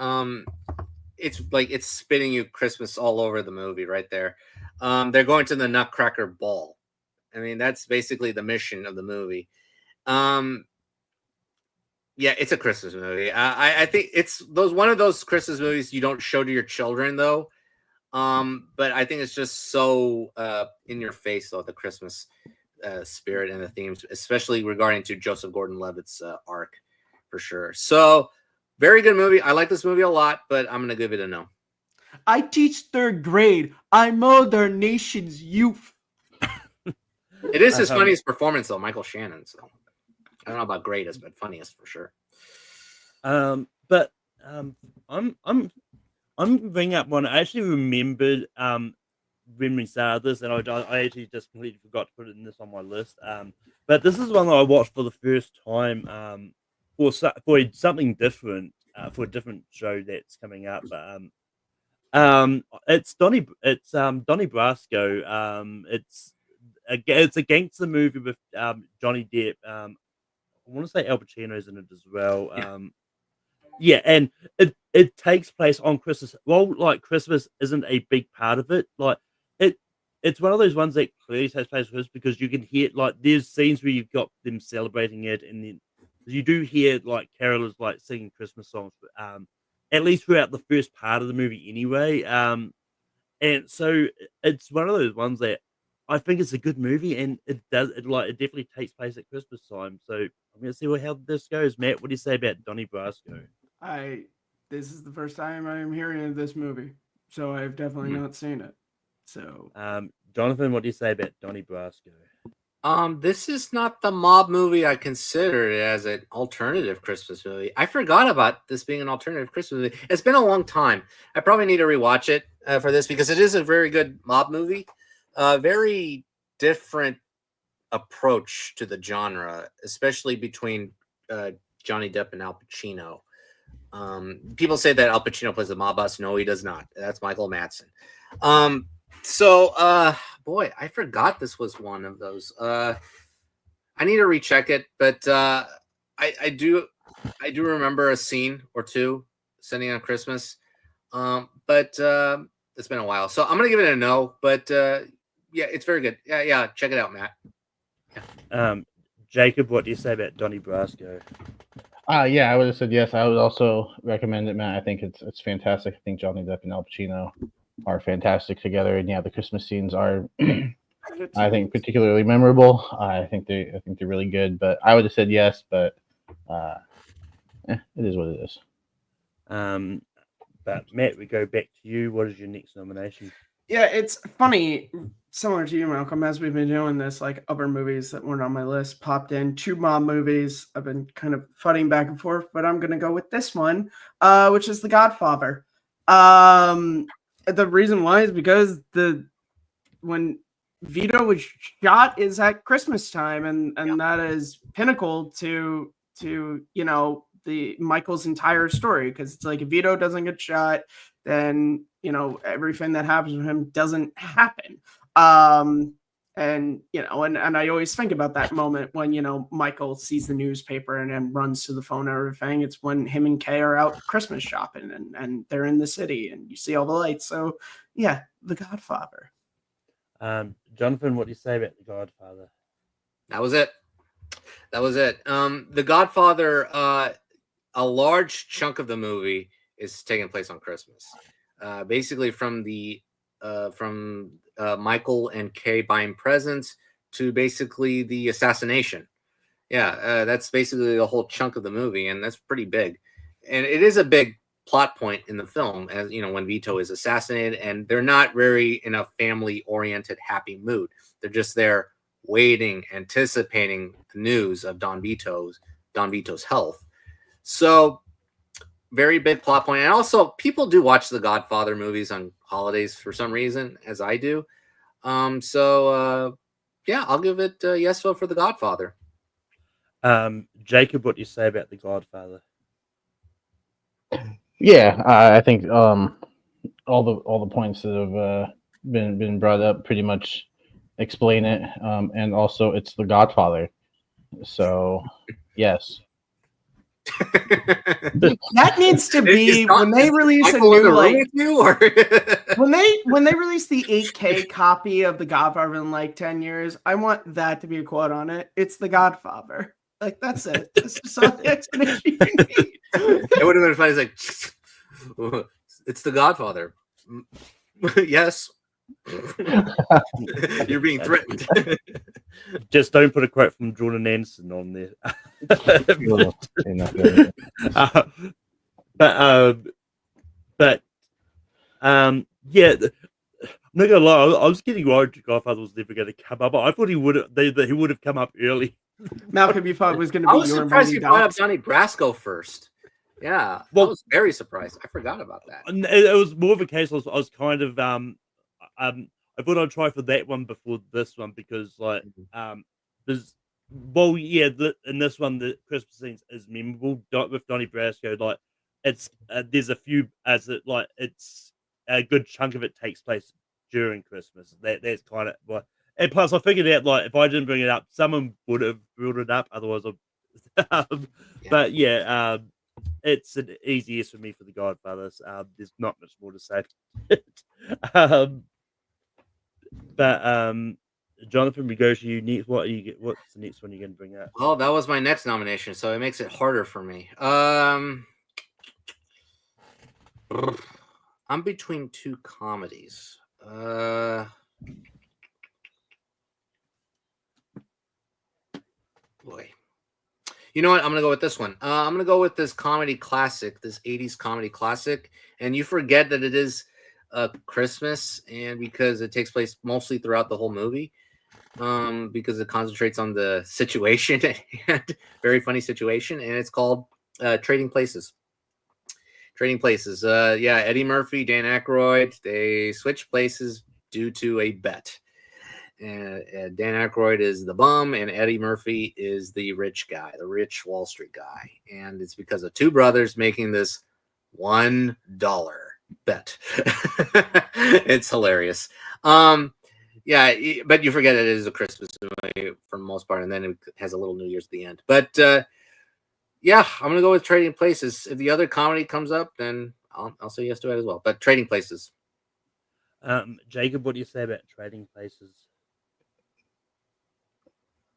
It's like it's spinning you Christmas all over the movie right there. They're going to the Nutcracker Ball. I mean, that's basically the mission of the movie. Yeah, it's a Christmas movie. I think it's one of those Christmas movies you don't show to your children though. But I think it's just so in your face though, the Christmas spirit and the themes, especially regarding to Joseph Gordon-Levitt's arc, for sure. So, very good movie. I like this movie a lot, but I'm gonna give it a no. I teach third grade. I mold our nation's youth. It is his funniest performance though, Michael Shannon. So I don't know about greatest, but funniest for sure. I'm bringing up one. I actually remembered when we started this, and I actually just completely forgot to put it in this on my list. But this is one that I watched for the first time for something different, for a different show that's coming up. It's Donnie Brasco. It's a gangster movie with Johnny Depp. I want to say Al Pacino's in it as well. Yeah, and it takes place on Christmas. Well, like Christmas isn't a big part of it. Like it's one of those ones that clearly takes place on Christmas because you can hear like there's scenes where you've got them celebrating it, and then you do hear like carolers like singing Christmas songs. At least throughout the first part of the movie, anyway. And so it's one of those ones that I think it's a good movie, and it definitely takes place at Christmas time. So I'm gonna see how this goes. Matt, what do you say about Donnie Brasco? This is the first time I'm hearing of this movie, so I've definitely not seen it. So, Jonathan, what do you say about Donnie Brasco? This is not the mob movie I considered as an alternative Christmas movie. I forgot about this being an alternative Christmas movie. It's been a long time. I probably need to rewatch it for this because it is a very good mob movie. Very different approach to the genre, especially between Johnny Depp and Al Pacino. People say that Al Pacino plays the mob boss. No, he does not. That's Michael Madsen. Boy, I forgot this was one of those. I need to recheck it, but I do remember a scene or two sending on Christmas. But it's been a while, so I'm gonna give it a no. But yeah, it's very good. Yeah, check it out, Matt. Jacob, what do you say about Donnie Brasco? Yeah, I would have said yes. I would also recommend it, Matt. I think it's fantastic. I think Johnny Depp and Al Pacino are fantastic together, and yeah, the Christmas scenes are, I think, particularly memorable. I think they're really good. But I would have said yes, but it is what it is. But Matt, we go back to you. What is your next nomination? yeah, it's funny, similar to you, Malcolm, as we've been doing this, like other movies that weren't on my list popped in. 2 mob movies. I've been kind of fighting back and forth, but I'm going to go with this one, which is The Godfather. The reason why is because when Vito was shot is at Christmas time, and that is pinnacle to you know the Michael's entire story, because it's like if Vito doesn't get shot, then you know everything that happens with him doesn't happen. And you know, and I always think about that moment when you know Michael sees the newspaper and then runs to the phone and everything. It's when him and Kay are out Christmas shopping and they're in the city and you see all the lights. So yeah, The Godfather. Jonathan, what do you say about The Godfather? That was it. The Godfather, a large chunk of the movie is taking place on Christmas. Basically from Michael and Kay buying presents to basically the assassination. That's basically the whole chunk of the movie, and that's pretty big. And it is a big plot point in the film, as you know, when Vito is assassinated, and they're not very in a family-oriented, happy mood. They're just there waiting, anticipating the news of Don Vito's health. So very big plot point. And also, people do watch the Godfather movies on holidays for some reason, as I do. Yeah, I'll give it a yes vote for the Godfather. Jacob, what do you say about the Godfather? Yeah, I think all the points that have been brought up pretty much explain it, and also it's the Godfather, so yes. That needs to be when they release a Michael in the new room like with you, or when they release the 8K copy of The Godfather in like 10 years. I want that to be a quote on it. It's The Godfather. Like that's it. That's just all the explanation you need. it would have been funny. It's like it's the Godfather. Yes. You're being threatened. Just don't put a quote from Jordan Anderson on there. Yeah, I'm not gonna lie. I was getting worried the Godfather was never going to come up. I thought he would have come up early. Malcolm, you thought it was going to be I was your surprised Mighty you brought up Ducks. Donnie Brasco first. Yeah, Well, I was very surprised. I forgot about that. It was more of a case. I was kind of I thought I'd try for that one before this one because like there's in this one the Christmas scene is memorable with Donnie Brasco. Like it's there's a few as it like it's a good chunk of it takes place during Christmas. That's kind of like, and plus I figured out like if I didn't bring it up, someone would have brought it up. Otherwise, but yeah, it's an easy yes for me for the Godfathers. There's not much more to say. But Jonathan, we go to you next. What's the next one you're going to bring up? Well, that was my next nomination, so it makes it harder for me. I'm between two comedies. Boy. You know what? I'm going to go with this one. I'm going to go with this comedy classic, this 80s comedy classic. And you forget that it is Christmas, and because it takes place mostly throughout the whole movie, because it concentrates on the situation, and very funny situation, and it's called Trading Places. Trading Places. Eddie Murphy, Dan Aykroyd, they switch places due to a bet. And Dan Aykroyd is the bum, and Eddie Murphy is the rich guy, the rich Wall Street guy. And it's because of two brothers making this $1 bet. It's hilarious. But you forget it is a Christmas movie for the most part, and then it has a little New Year's at the end. But I'm gonna go with Trading Places. If the other comedy comes up, then I'll say yes to it as well. But Trading Places. Jacob, what do you say about Trading Places?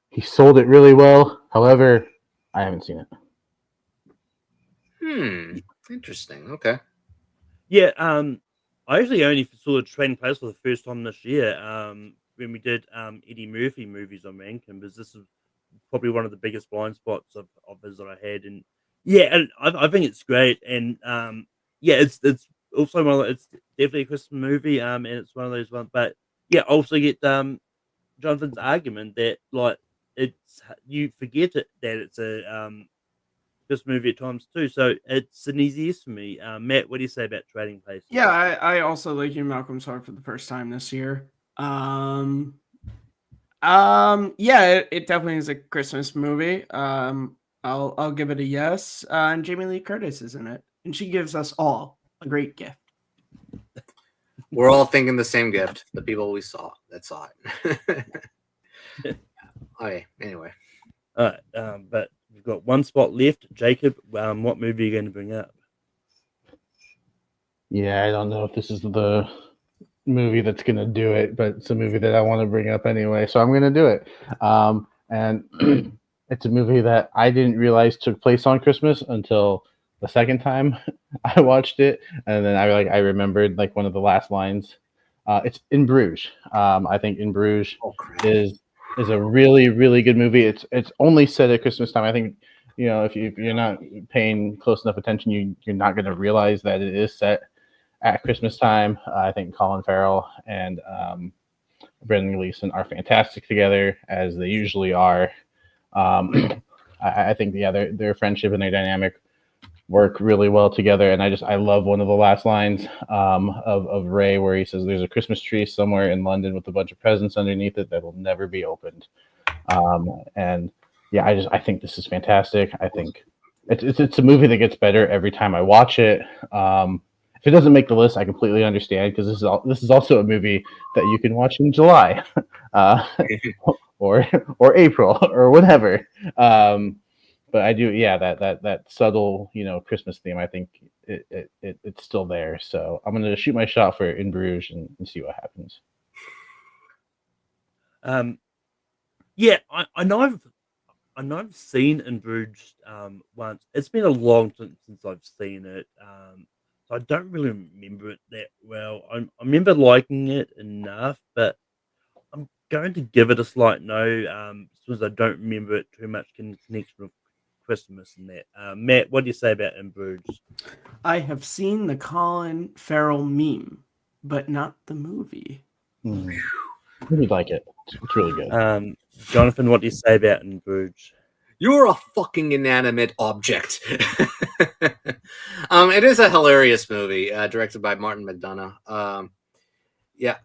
He sold it really well. However, I haven't seen it. Interesting. Okay. Yeah, I actually only saw Trading Places for the first time this year. When we did Eddie Murphy movies on Rankin, because this is probably one of the biggest blind spots of his that I had, and and I think it's great, and it's also it's definitely a Christmas movie, and it's one of those ones, but also get Jonathan's argument that like it's you forget it that it's a this movie at times too, so it's an easy yes for me. Matt, what do you say about Trading Places? Yeah, I also like you, Malcolm, saw it for the first time this year. It definitely is a Christmas movie. I'll give it a yes. And Jamie Lee Curtis is in it, and she gives us all a great gift. We're all thinking the same gift. The people we saw that saw it. Okay. Anyway. All right. But we've got one spot left. Jacob, what movie are you going to bring up? Yeah, I don't know if this is the movie that's going to do it, but it's a movie that I want to bring up anyway, so I'm going to do it. And it's a movie that I didn't realize took place on Christmas until the second time I watched it, and then I remembered like one of the last lines. It's In Bruges. I think In Bruges is is a really, really good movie. It's only set at Christmas time. I think, if you're not paying close enough attention, you're not going to realize that it is set at Christmas time. I think Colin Farrell and Brendan Gleeson are fantastic together, as they usually are. I think their friendship and their dynamic work really well together, and I love one of the last lines of Ray, where he says, "There's a Christmas tree somewhere in London with a bunch of presents underneath it that will never be opened." And yeah, I think this is fantastic. I think it's a movie that gets better every time I watch it. If it doesn't make the list, I completely understand, because this is also a movie that you can watch in July, or April or whatever. But I do, yeah, that subtle, Christmas theme. I think it's still there. So I'm gonna shoot my shot for In Bruges and see what happens. Yeah, I know I've seen In Bruges once. It's been a long time since I've seen it. So I don't really remember it that well. I remember liking it enough, but I'm going to give it a slight no. Since I don't remember it too much in connection with Christmas and that. Matt, what do you say about In Bruges? I have seen the Colin Farrell meme, but not the movie. I really like it. It's really good. Jonathan, what do you say about In Bruges? You're a fucking inanimate object. It is a hilarious movie, directed by Martin McDonagh. Yeah,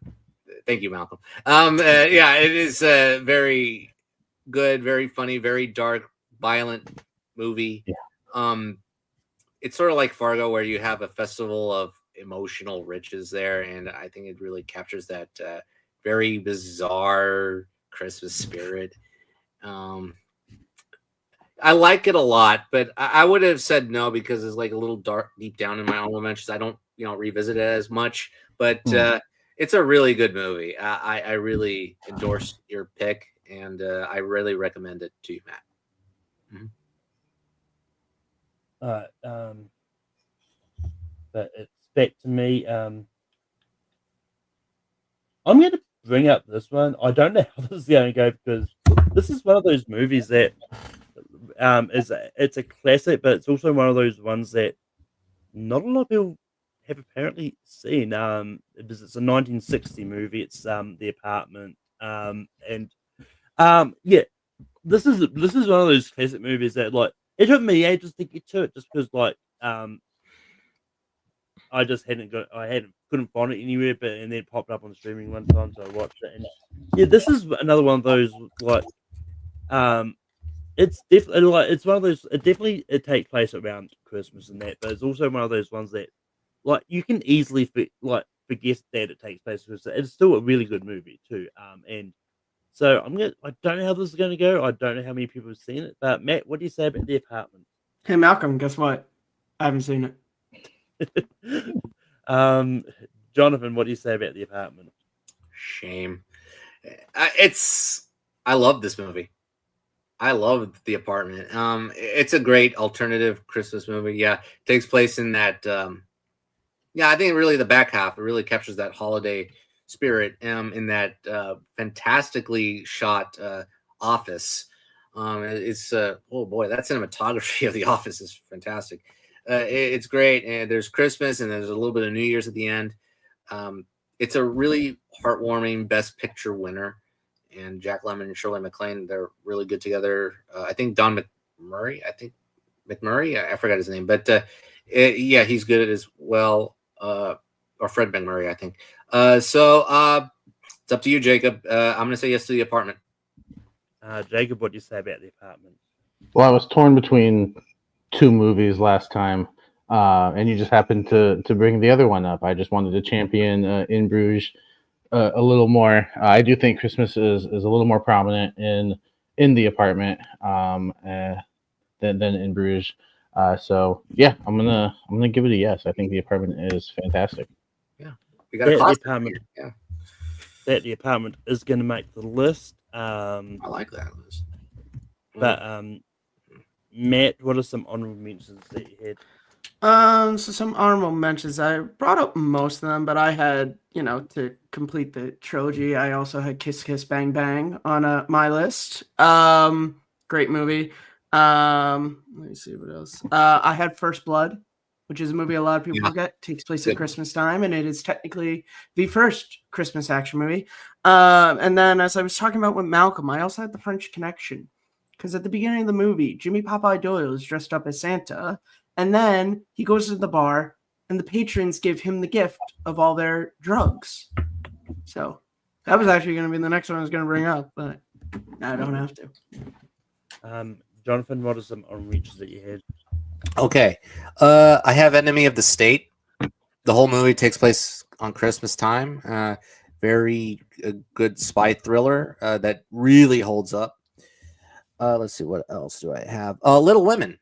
thank you, Malcolm. Yeah, it is very good, very funny, very dark, violent movie. Yeah. It's sort of like Fargo, where you have a festival of emotional riches there, and I think it really captures that very bizarre Christmas spirit. I like it a lot, but I would have said no, because it's like a little dark deep down in my honorable mentions. I don't, revisit it as much, but it's a really good movie. I really endorse your pick, and I really recommend it to you, Matt. But it's back to me. I'm going to bring up this one. I don't know how this is going to go, because this is one of those movies that it's a classic, but it's also one of those ones that not a lot of people have apparently seen. Because it's a 1960 movie. It's The Apartment. Yeah, this is one of those classic movies that, like, it took me ages to get to it, just because, like, I just couldn't find it anywhere, and then it popped up on streaming one time, so I watched it. And yeah, this is another one of those, like, it's definitely, like, it's one of those. It takes place around Christmas and that, but it's also one of those ones that, like, you can easily forget that it takes place because it's still a really good movie too. And so I don't know how this is gonna go. I don't know how many people have seen it, but Matt, what do you say about The Apartment? Hey, Malcolm, guess what? I haven't seen it. Jonathan, what do you say about The Apartment? Shame. I love this movie. I love The Apartment. It's a great alternative Christmas movie. Yeah, it takes place in that. I think really the back half, it really captures that holiday spirit. In that fantastically shot office. It's oh boy, that cinematography of The Office is fantastic. It's great, and there's Christmas, and there's a little bit of New Year's at the end. It's a really heartwarming Best Picture winner, and Jack Lemmon and Shirley MacLaine, they're really good together. I think Don McMurray, I forgot his name, but yeah, he's good as well. Or Fred McMurray, I think. So it's up to you, Jacob. I'm going to say yes to The Apartment. Jacob, what do you say about The Apartment? Well, I was torn between two movies last time, and you just happened to bring the other one up. I just wanted to champion In Bruges a little more. I do think Christmas is a little more prominent in The Apartment than In Bruges. So yeah, I'm gonna give it a yes. I think The Apartment is fantastic. Yeah, we got The Apartment. Yeah, The Apartment is going to make the list. I like that list. But Matt, what are some honorable mentions that you had? So some honorable mentions. I brought up most of them, but I had, to complete the trilogy, I also had Kiss Kiss Bang Bang on my list. Great movie. Let me see what else. I had First Blood, which is a movie a lot of people Yeah. forget. Takes place Good. at Christmas time, and it is technically the first Christmas action movie. And then, as I was talking about with Malcolm, I also had The French Connection, because at the beginning of the movie, Jimmy Popeye Doyle is dressed up as Santa. And then he goes to the bar, and the patrons give him the gift of all their drugs. So that was actually going to be the next one I was going to bring up, but I don't have to. Jonathan, what are some honorable mentions that you had? Okay. I have Enemy of the State. The whole movie takes place on Christmas time. Very good spy thriller that really holds up. Let's see, what else do I have? Little Women.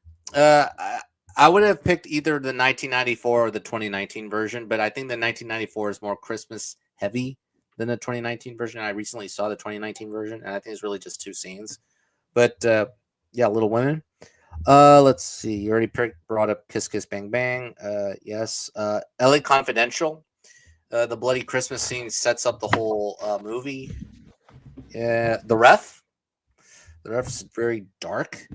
I would have picked either the 1994 or the 2019 version, but I think the 1994 is more Christmas heavy than the 2019 version. I recently saw the 2019 version, and I think it's really just two scenes. But yeah, Little Women. Let's see. You already brought up Kiss Kiss Bang Bang. Yes. LA Confidential. The bloody Christmas scene sets up the whole movie. The Ref. The Ref is very dark.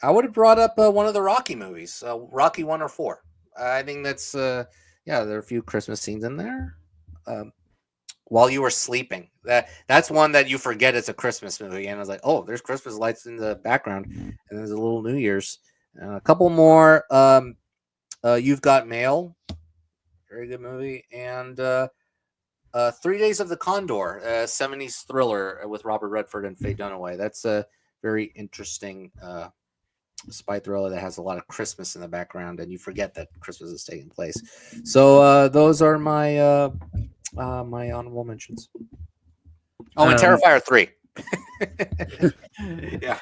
I would have brought up one of the Rocky movies, Rocky 1 or 4. I think that's there are a few Christmas scenes in there. While You Were Sleeping, that's one that you forget it's a Christmas movie, and I was like, oh, there's Christmas lights in the background, and there's a little New Year's. A couple more. You've Got Mail, very good movie, and 3 Days of the Condor, 70s thriller with Robert Redford and Faye Dunaway. That's a very interesting spy thriller that has a lot of Christmas in the background, and you forget that Christmas is taking place. So those are my my honorable mentions. Oh, and Terrifier 3. Yeah.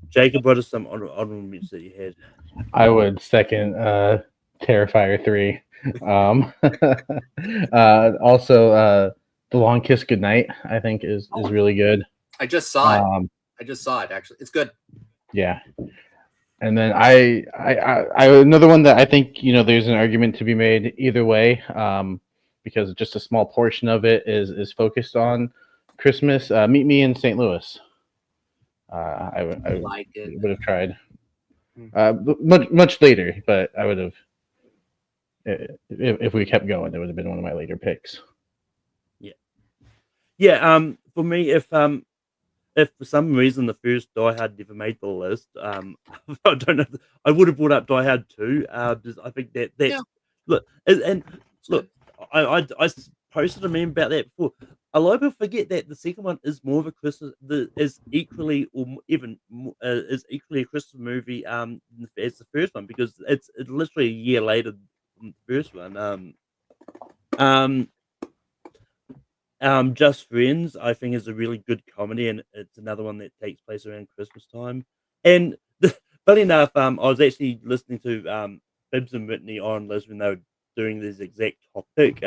Jacob, what are some honorable mentions that you had? I would second Terrifier 3. Also, The Long Kiss Goodnight, I think, is really good. I just saw it. I just saw it, actually. It's good. Yeah. And then I another one that I think, there's an argument to be made either way, because just a small portion of it is focused on Christmas. Meet Me in St. Louis. I like it. would have tried much later, but I would have, if we kept going, it would have been one of my later picks. Yeah. For me, if for some reason the first Die Hard never made the list, I don't know, I would have brought up Die Hard 2. Because I think that's look, and look, I posted a meme about that before. A lot of people forget that the second one is more of a Christmas, is equally or even is equally a Christmas movie as the first one, because it's literally a year later than the first one. Just Friends, I think, is a really good comedy, and it's another one that takes place around Christmas time. And funny enough, I was actually listening to Bibbs and Whitney on Liz when they were doing this exact topic.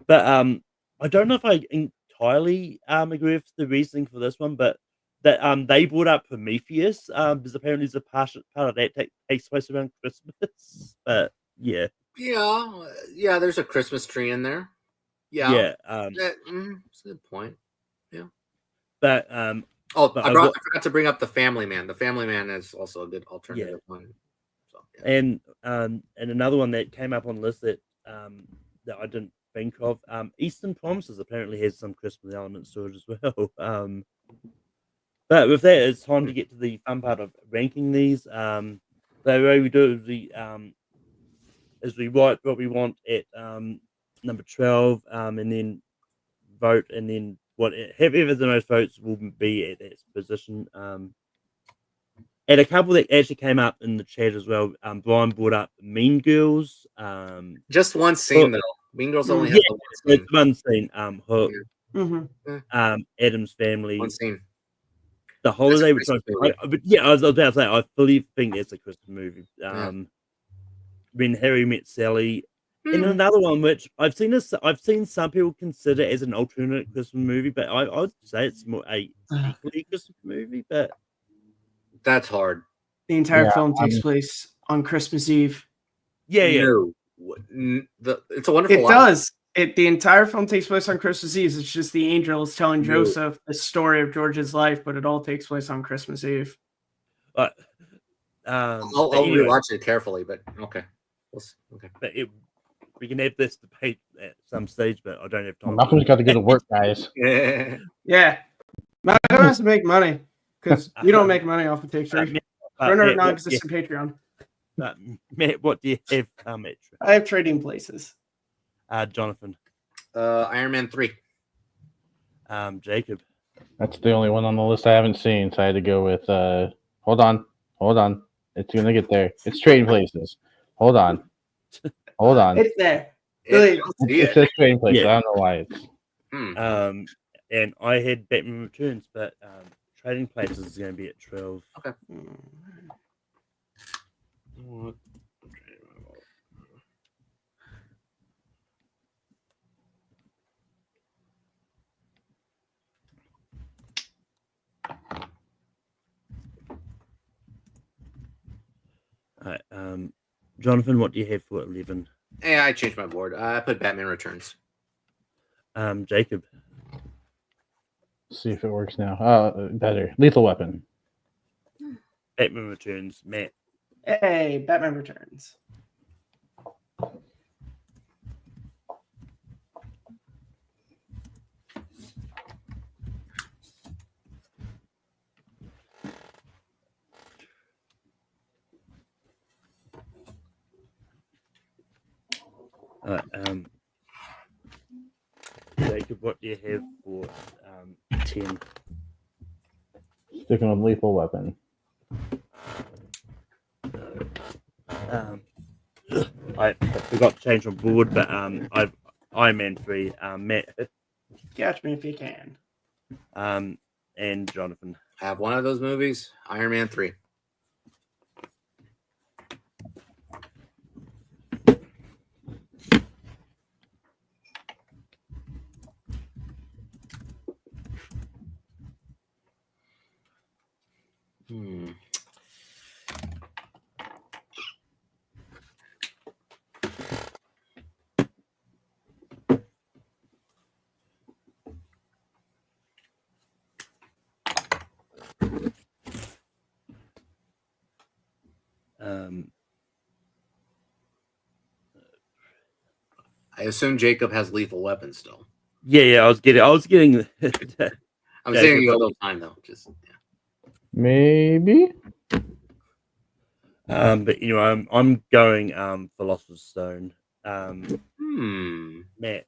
But I don't know if I entirely agree with the reasoning for this one, but that they brought up Prometheus, because apparently there's a part of that takes place around Christmas. But yeah, there's a Christmas tree in there. Yeah. That's a good point. Yeah. But I forgot to bring up The Family Man. The Family Man is also a good alternative one. So, yeah. And another one that came up on the list that that I didn't think of, Eastern Promises apparently has some Christmas elements to it as well. But with that, it's time to get to the fun part of ranking these. The way we do it is we write what we want at number 12, and then vote, and then whoever the most votes will be at that position. And a couple that actually came up in the chat as well. Brian brought up Mean Girls. Just one scene though. Mean Girls only has one scene. Hook. Mm-hmm. Adam's Family. One scene. The Holiday, which but yeah, I was about to say, I fully think it's a Christmas movie. When Harry Met Sally. And another one which I've seen some people consider as an alternate Christmas movie, but I would say it's more a equally Christmas movie. But that's hard. The entire Yeah, film takes place on Christmas Eve. Yeah. No. It's a Wonderful It Life. does. The entire film takes place on Christmas Eve. It's just the angels telling No. Joseph the story of George's life, but it all takes place on Christmas Eve. But I'll anyway, rewatch it carefully, but okay. Okay. but we can have this debate at some stage, but I don't have time. Malcolm's got to go to work, guys. Yeah. Yeah. Malcolm has to make money because we don't make money off of Take Three. We're a non-existent Patreon. Matt, what do you have? I have Trading Places. Jonathan. Iron Man 3. Jacob. That's the only one on the list I haven't seen, so I had to go with. Hold on. It's gonna get there. It's Trading Places. Hold on. It's there. Really? It says Trading Places. Yeah. I don't know why it's. And I had Batman Returns, but Trading Places is going to be at 12. Okay. All right, Jonathan, what do you have for 11? Yeah, I changed my board. I put Batman Returns. Jacob. Let's see if it works now. Better. Lethal Weapon. Batman Returns. Matt. Hey, Batman Returns. Jacob, what do you have for 10? Sticking with Lethal Weapon. I forgot to change my board, but I've Iron Man 3. Matt. Catch Me If You Can. And Jonathan. I have one of those movies, Iron Man 3. I assume Jacob has Lethal Weapon still. Yeah. I was getting. I'm Jacob, saving you a little time though. Just Maybe. but I'm going Philosopher's Stone. Matt.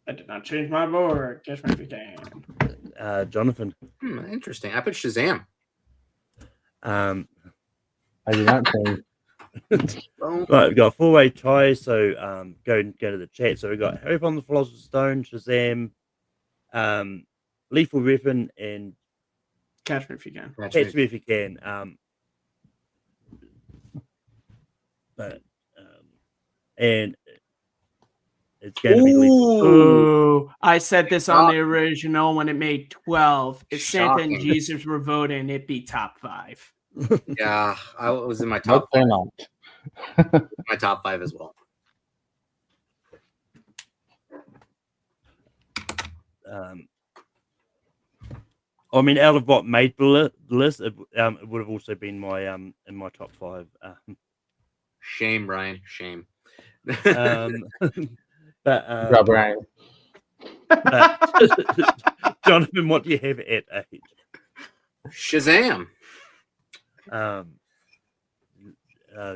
I did not change my board. Catch Me If You Can. Jonathan. Interesting. I put Shazam. I did not change. Right, we've got a four-way tie, so go to the chat. So we've got Harry Potter and the Philosopher's Stone, Shazam, Lethal Weapon, and Catch Me If You Can. Catch Me If You Can. And it's going to be Lethal. Ooh, I said this on the original when it made 12. If Santa and Shocking. Jesus were voting, it'd be top 5. Yeah, I was in my Nope, top they're five. not. My top 5 as well. I mean, out of what made the list, it would have also been my in my top 5. Shame, Brian. Shame. But Brian. Jonathan, what do you have at 8? Shazam.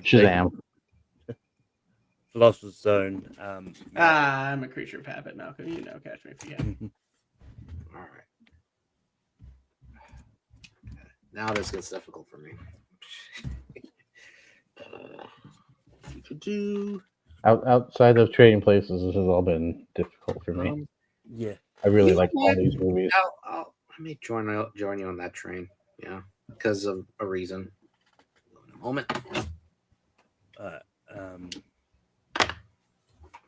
Shazam. Philosopher's Stone. I'm a creature of habit now. You know, Catch Me If You Can. All right. Now this gets difficult for me. Outside of Trading Places, this has all been difficult for me. Yeah, I really like all these movies. I may join you on that train. Yeah, because of a reason. In a moment.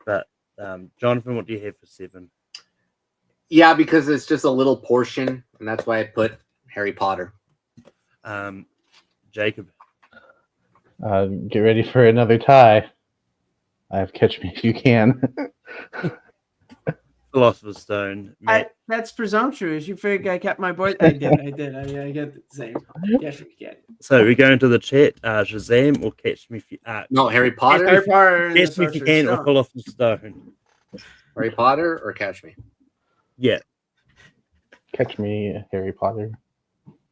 But Jonathan, what do you have for 7? Yeah, because it's just a little portion, and that's why I put Harry Potter. Jacob. Get ready for another tie. I have Catch Me If You Can. Philosopher's Stone. Matt, That's presumptuous. You figured I kept my voice. I did. I get the same. Yes, we can. so we go into the chat. Shazam or Catch Me If You No, Harry Potter. Harry Potter and the Catch Me If You Sorcerer's Can or Stone. Philosopher's Stone. Harry Potter or Catch Me. Yeah. Catch Me, Harry Potter.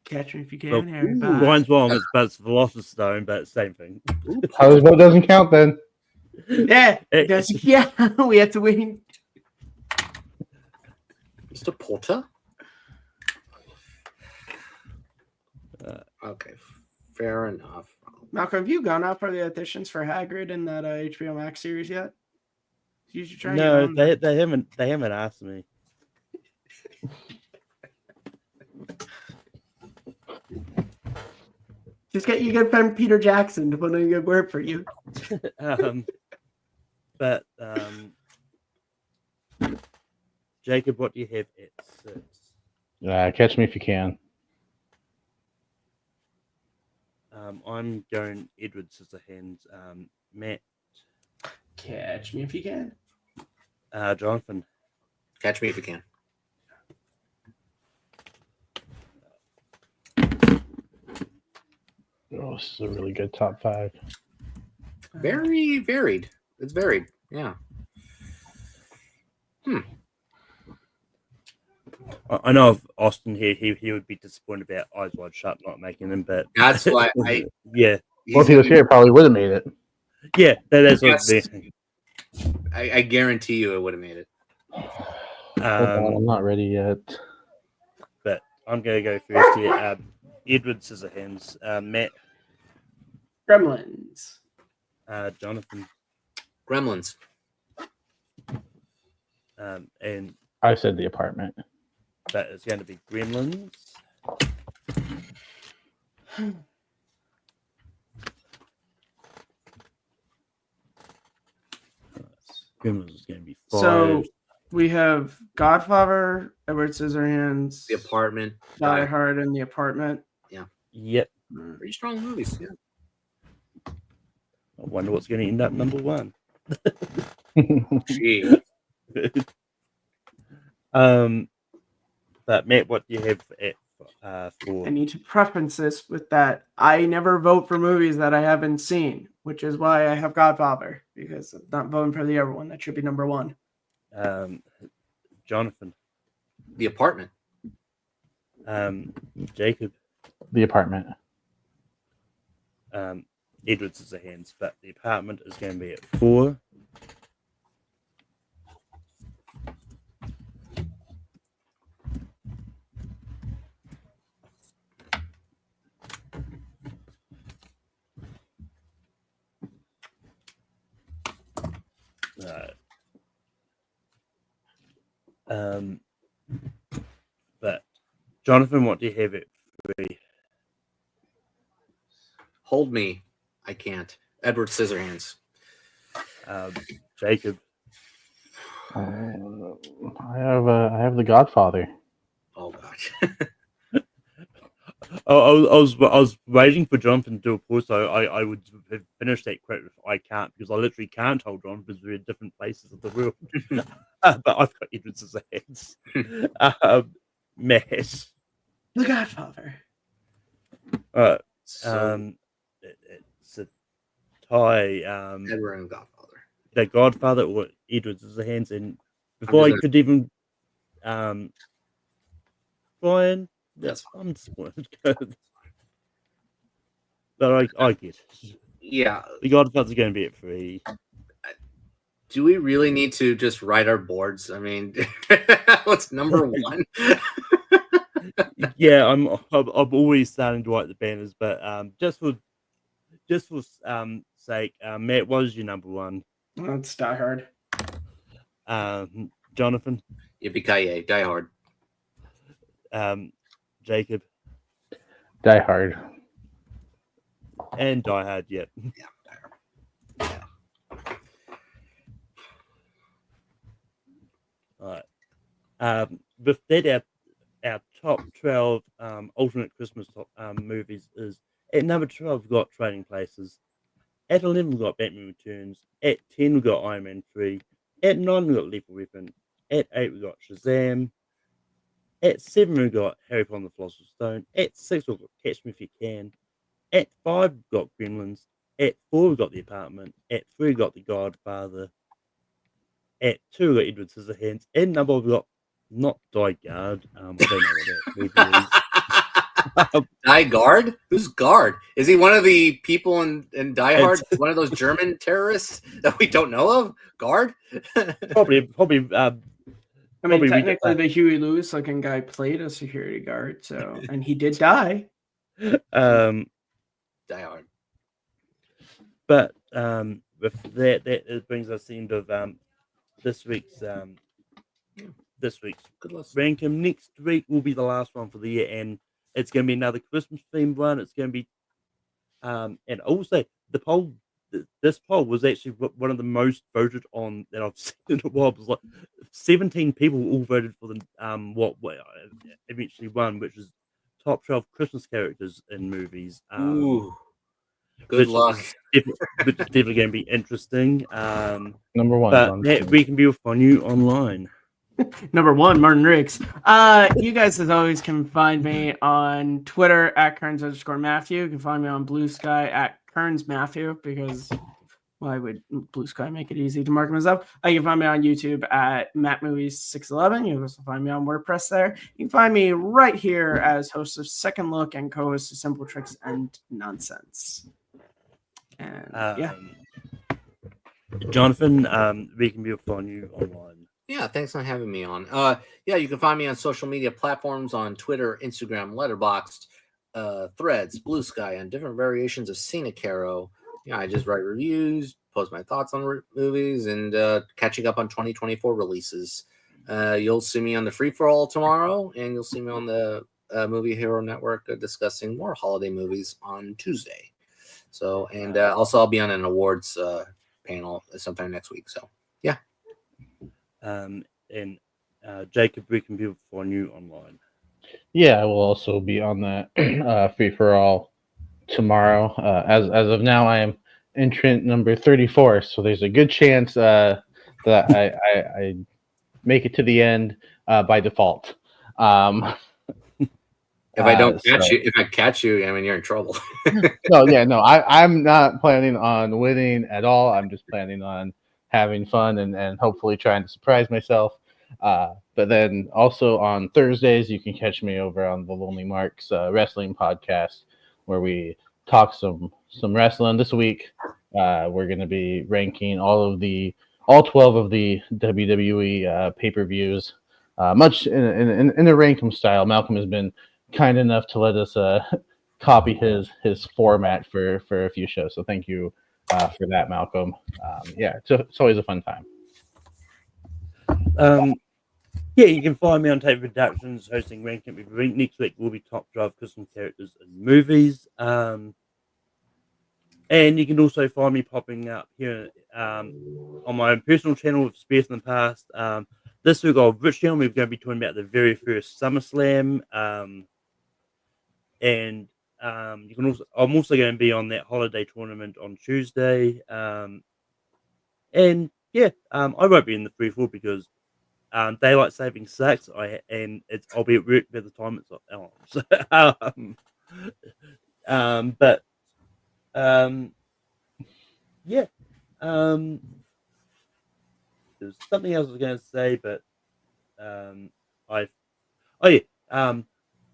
Catch Me If You Can, Well, Harry Potter. Ryan's wrong. It's Philosopher's Stone, but same thing. Tyler's vote doesn't count then. Yeah, It- because yeah, we have to win. Mr. Potter. Okay, fair enough. Malcolm, have you gone out for the auditions for Hagrid in that HBO Max series yet? You should try. No, and get on there. they haven't asked me. Just get you good friend Peter Jackson to put in a good word for you. But Jacob, what do you have at 6? Catch Me If You Can. I'm going Edward Scissorhands. Matt, Catch Me If You Can. Jonathan, Catch Me If You Can. Oh, this is a really good top 5. Very varied. It's varied. Yeah. I know of Austin here. He would be disappointed about Eyes Wide Shut not making them, but That's why I. yeah, Well, if he was here, probably would have made it. yeah, that's what Yes. they're saying. I guarantee you it would have made it. Hold on, I'm not ready yet. But I'm gonna go first here. Edward Scissorhands. Matt, Gremlins. Jonathan, Gremlins. and I said The Apartment. that is going to be Gremlins. Gremlins is going to be 5. So we have Godfather, Edward Scissorhands, The Apartment. Die Hard, and The Apartment. Yep. Pretty strong movies. Yeah. I wonder what's going to end up number 1. Gee. But Matt, what do you have at 4? I need to preference this with that I never vote for movies that I haven't seen, which is why I have Godfather, because I'm not voting for the other one. That should be number 1. Jonathan, The Apartment. Jacob, The Apartment. Edward Scissorhands, but The Apartment is going to be at 4. But Jonathan, what do you have at 3? Hold Me. I can't. Edward Scissorhands. Jacob, I have The Godfather. Oh gosh. I was waiting for Jonathan to do a pause, so I would have finished that quote if I can't, because I literally can't hold on because we're in different places of the world. But I've got Edward Scissorhands. Matt, The Godfather. So, it's a tie. Edward and Godfather. The Godfather or Edward Scissorhands, and before I gonna- could even Brian, That's I'm disappointed. But I get it. Yeah. The Godfather's going to be at 3. Do we really need to just write our boards? I mean, what's number 1? Yeah, I'm always starting to write the banners, but just for sake, Matt, what is your number 1? That's Die Hard. Jonathan, Yippee-ki-yay. Die Hard. Jacob, Die Hard. and Die Hard. Yep. Yeah, Die Hard. All right. With that, our top 12 alternate Christmas movies is at number 12. We've got Trading Places. At 11, we got Batman Returns. At 10, we got Iron Man 3. At 9, we got Lethal Weapon. At 8, we got Shazam. At 7, we got Harry Potter and the Philosopher's Stone. At 6, we got Catch Me If You Can. At 5, we got Gremlins. At 4, we got The Apartment. At 3, we got The Godfather. At 2, we got Edward Scissorhands. And number 1, we got not Die Guard. I don't know what that movie is. Die Guard? Who's Guard? Is he one of the people in Die Hard? One of those German terrorists that we don't know of? Guard? probably. I mean, technically, the Huey Lewis looking guy played a security guard, so and he did die. Die Hard. But with that it brings us to the end of this week's Good list. ranking. Next week will be the last one for the year, and it's going to be another Christmas themed one. It's going to be and also this poll was actually one of the most voted on that I've seen in a while. It was like 17 people all voted for the what eventually won, which is top 12 Christmas characters in movies. Ooh, good luck. Which is definitely going to be interesting. Number one, but Matt, we can be on you online. Number 1, Martin Riggs. You guys, as always, can find me on Twitter at Kearns_Matthew. You can find me on Blue Sky at KearnsMatthew, because why would Blue Sky make it easy to mark myself? You can find me on YouTube at MattMovies611. You can also find me on WordPress there. You can find me right here as host of Second Look and co-host of Simple Tricks and Nonsense. And Jonathan, we can be on you online. Yeah, thanks for having me on. You can find me on social media platforms on Twitter, Instagram, Letterboxd, Threads, Blue Sky, and different variations of Scenic Arrow. I just write reviews, post my thoughts on movies, and catching up on 2024 releases. You'll see me on the Free For All tomorrow, and you'll see me on the Movie Hero Network discussing more holiday movies on Tuesday. So, and also I'll be on an awards panel sometime next week. So, yeah. And Jacob, we can be on you online. Yeah, I will also be on that Free For All tomorrow. As of now, I am entrant number 34, so there's a good chance that I make it to the end by default. If I don't catch you, I mean, you're in trouble. No, I'm not planning on winning at all. I'm just planning on having fun and hopefully trying to surprise myself. But then also on Thursdays, you can catch me over on the Lonely Marks wrestling podcast, where we talk some wrestling. This week, we're going to be ranking all 12 of the WWE pay-per-views, much in a rankum style. Malcolm has been kind enough to let us copy his format for a few shows. So thank you for that, Malcolm. It's always a fun time. You can find me on Tape Productions hosting Ranking every week. Next week will be top 12 Christmas characters in movies. And you can also find me popping up here on my personal channel with Spares in the Past. This week on Rich Channel, we're going to be talking about the very first SummerSlam. And you can I'm also going to be on that holiday tournament on Tuesday. I won't be in the free fall because daylight saving sucks. I'll be at work by the time it's on. There's something else I was going to say, but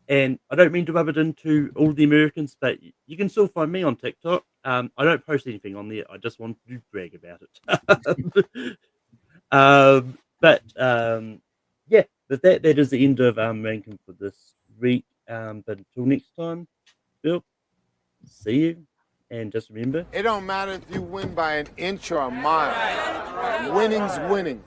and I don't mean to rub it into all the Americans, but you can still find me on TikTok. I don't post anything on there. I just want to brag about it. But that is the end of ranking for this week. But until next time, Bill, see you. And just remember, it don't matter if you win by an inch or a mile. Winning's winning.